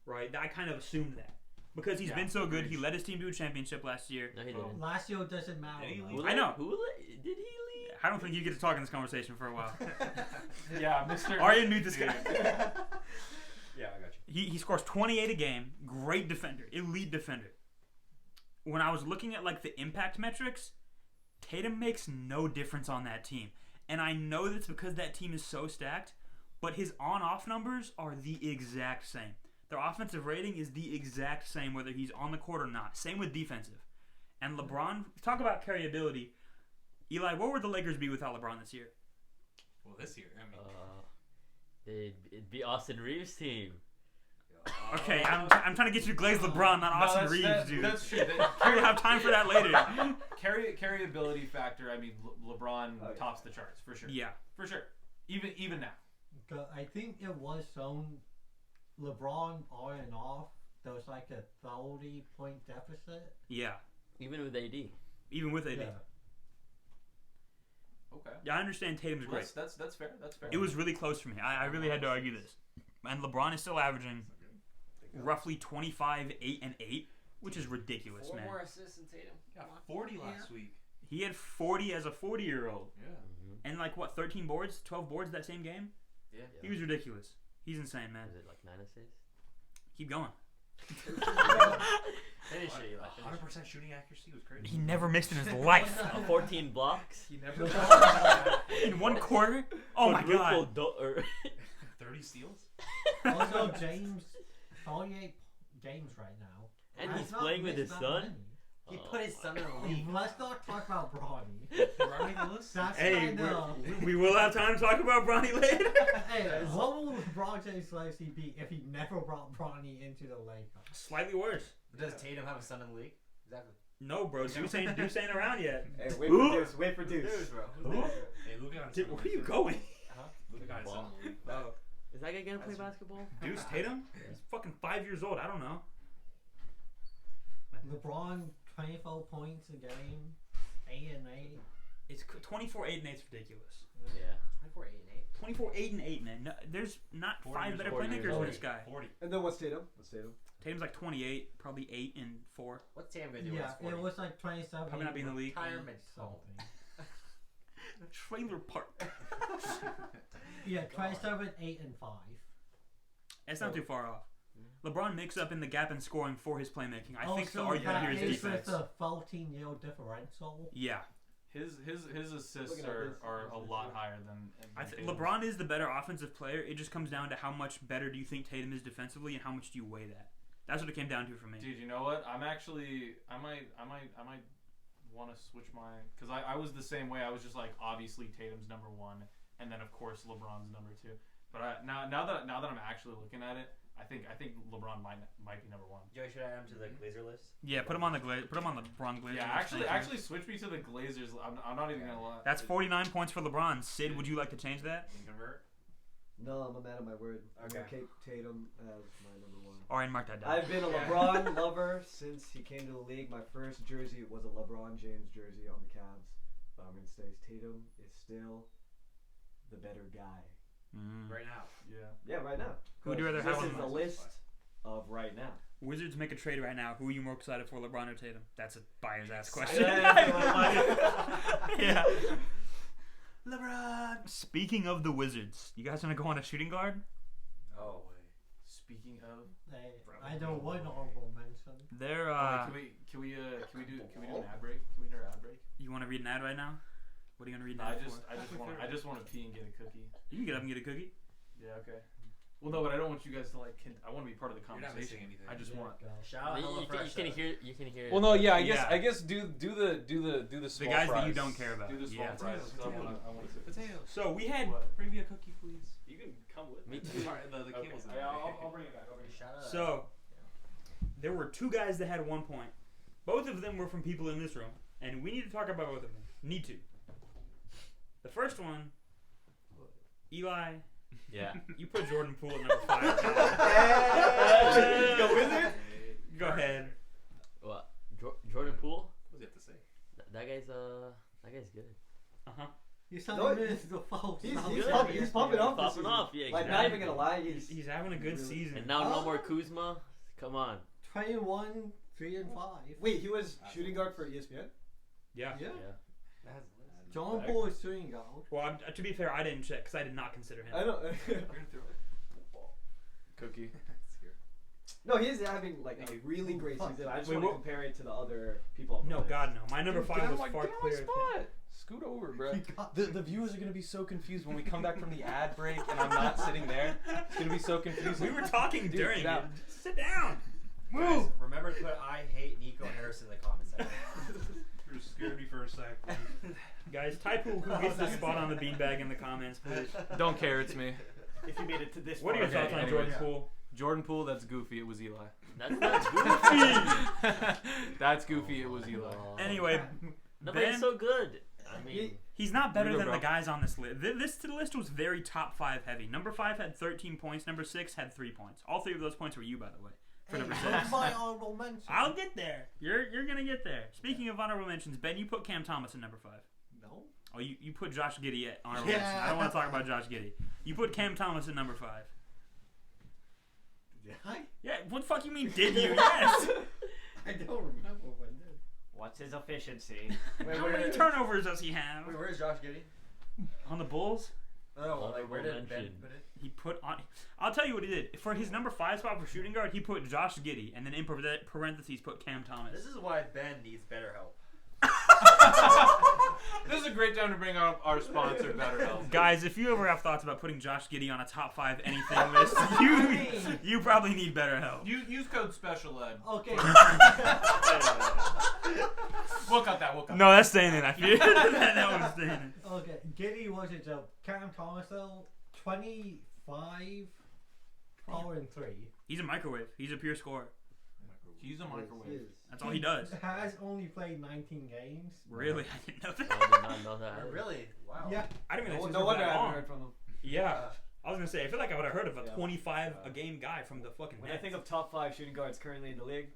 right? I kind of assumed that. because he's been so good. He led his team to a championship last year. No, he didn't. Last year doesn't matter. Did he though. leave? I know. Did he leave? I don't think you get to talk in this conversation for a while. Yeah, Mr. Arya knew this guy. Yeah, I got you. He scores 28 a game. Great defender. Elite defender. When I was looking at like the impact metrics, Tatum makes no difference on that team. And I know that's because that team is so stacked, but his on-off numbers are the exact same. Their offensive rating is the exact same whether he's on the court or not. Same with defensive. And LeBron, talk about carryability. Eli, what would the Lakers be without LeBron this year? Well, this year, I mean, It'd be Austin Reeves' team. Okay, I'm trying to get you to glaze LeBron, not Austin Reeves, dude. That's true. We'll have time for that later. Carryability factor. I mean, LeBron tops the charts for sure. Yeah, for sure. Even now. I think it was shown LeBron on and off. There was like a 30-point deficit. yeah. Even with AD. Even with AD. Yeah. Okay. Yeah, I understand Tatum's great. That's fair. That's fair. It was really close for me. I really had to argue this. And LeBron is still averaging roughly 25, 8, and 8, which is ridiculous, 4 man. more assists than Tatum. got 40 last week. He had 40 as a 40-year-old. Yeah. And like, what, 13 boards? 12 boards that same game? Yeah. He was ridiculous. He's insane, man. Is it like 9 assists? Keep going. Finish it, Eli. 100% shooting accuracy was crazy. He never missed in his life. 14 blocks? He never In one quarter? Oh my god. 30 steals? Also, James, 48 games right now. And Has he's not playing with missed his that son? many. He put his son in the league. Let's not talk about Bronny. Ronnie Lewis? That's Hey, kind of. we will have time to talk about Bronny later. Hey, what will LeBron James' legacy be if he never brought Bronny into the Lakers? Slightly worse. Does Tatum have a son in the league? Exactly. No, bro. Deuce ain't around yet. Hey, wait Who? for Deuce. Wait for Deuce. Dude, bro. Who? Hey, Luka got his Where are you going? Luka got his son in the league. Oh, Is that guy gonna play basketball? Deuce Tatum? He's fucking 5 years old. I don't know. LeBron, 24 points a game, 8 and 8. It's 24, 8, and 8 is ridiculous. Yeah. 24, 8, and 8. 24, 8, and 8, man. No, there's not 40 5 years better old. playmakers than this guy. 40. And then what's Tatum? Tatum's like 28, probably 8 and 4. What's Tatum gonna do? Yeah, when he's 40? it was like 27. Probably not be in the league. Retirement home. Something. Trailer park. Yeah, 27, 8 and 5. That's not too far off. LeBron makes up in the gap in scoring for his playmaking. I think the Also, argument that here is is defense. with a 14-year differential. Yeah. His assists Looking at his are a lot higher than Tatum's. LeBron is the better offensive player. It just comes down to how much better do you think Tatum is defensively, and how much do you weigh that. That's what it came down to for me. Dude, you know what? I might want to switch my, because I was the same way. I was just like, obviously Tatum's number 1, and then of course LeBron's number 2. But now that I'm actually looking at it, I think LeBron might be number 1. Joey, should I add him to the Glazer list? Yeah, put him on the LeBron Glazers. Yeah, Thank you. actually switch me to the Glazers. I'm not even gonna lie. That's 49 points for LeBron. Sid, would you like to change that? Convert. No, I'm a man of my word. Okay. I'm Tatum as my number 1. All right, mark that down. I've been a LeBron lover since he came to the league. My first jersey was a LeBron James jersey on the Cavs. But I'm going to say Tatum is still the better guy. Right now. Yeah. Yeah, right now. Who would you rather This have is on the the list of right now. Wizards make a trade right now. Who are you more excited for, LeBron or Tatum? That's a biased-ass question. Yeah. LeBron. Speaking of the Wizards, you guys want to go on a shooting guard? Oh. Speaking of, Hey, I know one honorable mention. They're can we do an ad break? Can we do our ad break? You want to read an ad right now? What are you gonna read an No, ad I just want to pee and get a cookie. for? You can get up and get a cookie. Yeah. Okay. Well, no, but I don't want you guys to like. I want to be part of the You're not missing conversation. anything. I just want. Shout out HelloFresh. You can hear. Well, no, yeah, I guess Yeah. I guess do the small guys that you fries. don't care about. Do the small Yeah. fries. 'cause I want to. Potatoes. So we had. Bring me a cookie, please. You can come with Me me. too. The cable's in Yeah, there. I'll bring it back. Shout out. So there were 2 guys that had 1 point. Both of them were from people in this room, and we need to talk about both of them. Need to. The first one, Eli. Yeah. You put Jordan Poole at number 5. Hey! Go Wizards! Go ahead. What? Jordan Poole? What do you have to say? That guy's good. Uh huh. You saw No, him as the false. He's good. pumping off this Popping season. off, yeah. Like, Exactly. not even gonna lie, He's having a good season. And now no more Kuzma. Come on. 21, 3 and 5. Wait, he was shooting guard for ESPN? Yeah. Yeah. Yeah. John Paul is shooting guard. Well, to be fair, I didn't check because I did not consider him. I know. Cookie. No, he's having like a really great fuck. season. I just Wait, want to what- compare it to the other people. On the No, list. God, no. My number 5 was far Get on my clearer. spot. Scoot over, bro. He got The viewers are gonna be so confused when we come back from the ad break and I'm not sitting there. It's gonna be so confusing. We were talking Dude, during get it. out. Just sit down. Guys, remember to put I hate Nico Harris in the comments section. You scared me for a sec. Guys, type who gets the spot on the beanbag in the comments, please. Don't care, it's me. If you made it to this What are your far. thoughts on anyways. Jordan Poole? Jordan Poole, that's goofy. It was Eli. That's not goofy. That's goofy. It was Eli. Anyway, No, but he's Ben, so good. I mean, he's not better Here we than go, the bro. guys on this list. This list was very top 5 heavy. Number 5 had 13 points. Number 6 had 3 points. All 3 of those points were you, by the way. For number 6. That's my honorable mention. I'll get there. You're gonna get there. Speaking of honorable mentions, Ben, you put Cam Thomas in number 5. No. Oh, you put Josh Giddey at honorable Yeah. mention. I don't want to talk about Josh Giddey. You put Cam Thomas at number 5. Did I? Yeah, what the fuck you mean, did you? Yes! I don't remember if I did. What's his efficiency? How many turnovers does he have? Wait, where's Josh Giddey? On the Bulls? Oh, like where did Ben mention. put it? He put on... I'll tell you what he did. For his number 5 spot for shooting guard, he put Josh Giddey, and then in parentheses put Cam Thomas. This is why Ben needs better help. This is a great time to bring up our sponsor, BetterHelp. Guys, if you ever have thoughts about putting Josh Giddey on a top 5 anything list, you probably need better help. Use code Special Ed. Okay. We'll cut that. We'll cut No, that's staying in. I fear that one's staying in. Okay. Giddy was it Cam Thomas though? 25, 4 and 3. He's a microwave. He's a pure scorer. He's a microwave. That's all he does. Has only played 19 games. Really? I didn't know I that. did not know that. Oh, really? Wow. Yeah. I didn't even No, know no that wonder I that haven't long. heard from him. Yeah. I was going to say, I feel like I would have heard of a Yeah. 25 a game guy from the fucking When I Nets. think of top 5 shooting guards currently in the league,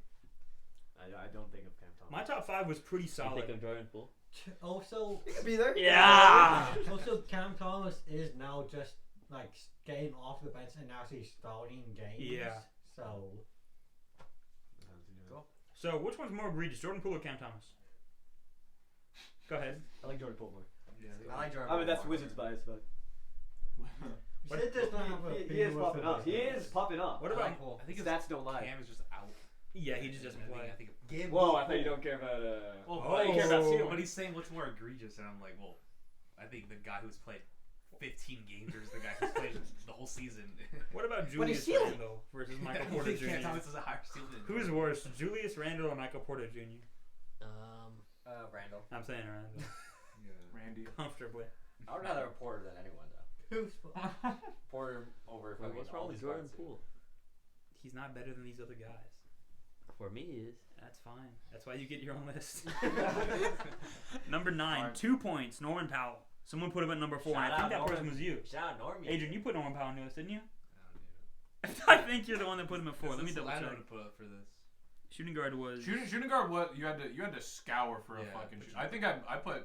I don't think of Cam Thomas. My top 5 was pretty You solid. think of Jordan Poole? Also, He could be there. Yeah. also Cam Thomas is now just like getting off the bench and actually starting games. Yeah. So Cool. So, which one's more egregious, Jordan Poole or Cam Thomas? Go ahead. I like Jordan Poole more. I like Jordan. I mean, that's Poole more. Wizards bias, but you said there's not have a he is opinion popping with up. He is popping up. What I about... like Poole. I think his Stats don't lie. Cam is just out. Yeah, he just doesn't play. I think Give Whoa, me I thought you Poole. don't care about. Oh. you care about Oh. Seal. but he's saying much more egregious, and I'm like, well, I think the guy who's played 15 games is the guy who's played the whole season. What about But he's Julius stealing. Randle versus I Michael don't Porter think Cam Jr.? Thomas is a higher steal than Who's Jordan. worse, Julius Randle or Michael Porter Jr.? Randall. I'm saying Randle. Randy. Comfortably. I would rather have Porter than anyone though. Who's Porter over Wait, fucking what's all wrong with these Jordan guards. Poole? He's not better than these other guys. For me, he is. That's fine. That's why you get your own list. Number 9, Alright. 2 points, Norman Powell. Someone put him at number 4, and I Shout think out that person Norman. was you. Shout out Normie. Adrian, you put Norman Powell on your list, didn't you? I think you're the one that put him at 4. Let me double I know check. to put up for this. Shooting guard was... Shooting guard. What you had to scour for a Yeah, fucking. but Shoot. you- I think I put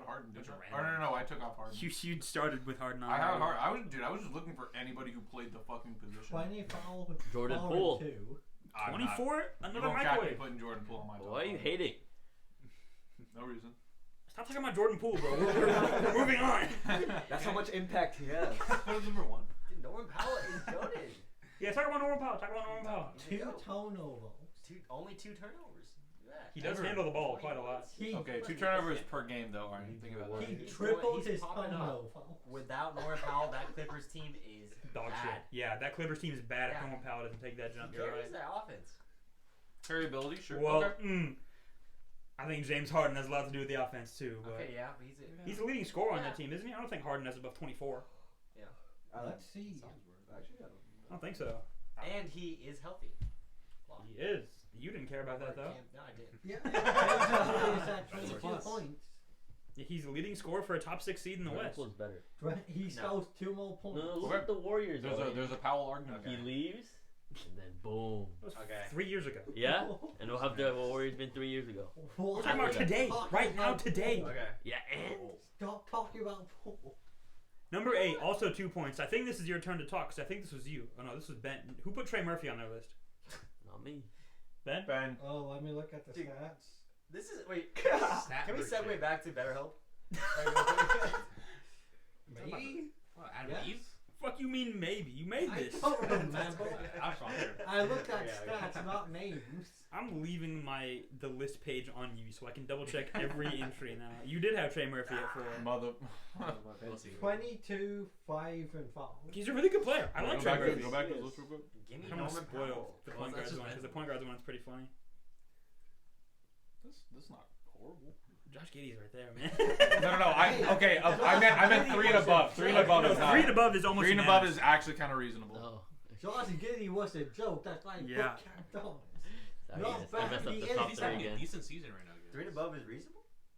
Harden. Didn't Bunch of I? Or random no, I took off Harden. You started with Harden on I there. had Harden. I was just looking for anybody who played the fucking position. 20 foul? Jordan foul Poole. and 2. I'm 24? You Another won't catch me microwave. putting Jordan Poole on my. Why are you hating? No reason. Stop talking about Jordan Poole, bro. We're moving on. That's how much impact he has. What is number 1? Dude, Norman Powell is goated. Yeah, talk about Norman Powell. Talk about Norman Powell. There you 2 go. turnovers. Only 2 turnovers. Look at that. He does handle the ball quite a lot. He, Okay, 2 turnovers per game though. All right, think about he that. tripled He's his popping up. turnover. Without Norman Powell, that Clippers team is Dog shit. bad. Yeah, that Clippers team is bad if Yeah. Norman Powell doesn't take that jump. He You're carries right. that offense. Variability, sure. Well, okay. I think James Harden has a lot to do with the offense too. But Okay, yeah, but he's the leading scorer on Yeah. that team, isn't he? I don't think Harden has above 24. Let's see. Actually, I I don't think so. and he is healthy. Wow. He is. You didn't care about that though. No, I didn't. Yeah. He's at 22 Plus. points. Yeah, he's the leading scorer for a top 6 seed in the Jordan West. Poole's better. He scores 2 more No, points. look at the Warriors. There's a Powell argument. He leaves, and then boom. That was Okay. 3 years ago. Yeah, and we'll have the Warriors been 3 years ago. We're talking about today, right now, today. Okay. Yeah, and Stop talking about Paul. Number 8, also 2 points. I think this is your turn to talk because I think this was you. Oh no, this was Ben. Who put Trey Murphy on their list? not me. Ben? Ben. Oh, let me look at the Dude. stats. This is wait. Stat Can we version. segue back to BetterHelp? Maybe? Oh, Adam Yes. Eve? Fuck you mean maybe? You made I this. don't remember. I'm stronger. I looked at Yeah, stats, not names. I'm leaving the list page on you so I can double check every entry now. You did have Trey Murphy at 4. Mother. Let's see. 22, 5, and 5. He's a really good player. I like go Trey back Murphy. go back to the list real quick. Give me I'm gonna Norman spoil Powell. the Well, point that's guards just one because the Ben. point guards one's pretty funny. This not horrible. Josh Giddey's right there, man. No. I meant 3 and above. 3 and above is not. 3 and above is almost 3 and above unanimous. is actually kind of reasonable. Oh. Josh Giddey was a joke. That's why I Yeah. put Cam Thomas. Sorry, Not guys. I bad. messed up He the is. top He's 3 having a again. decent season right now, guys. 3 and above is reasonable.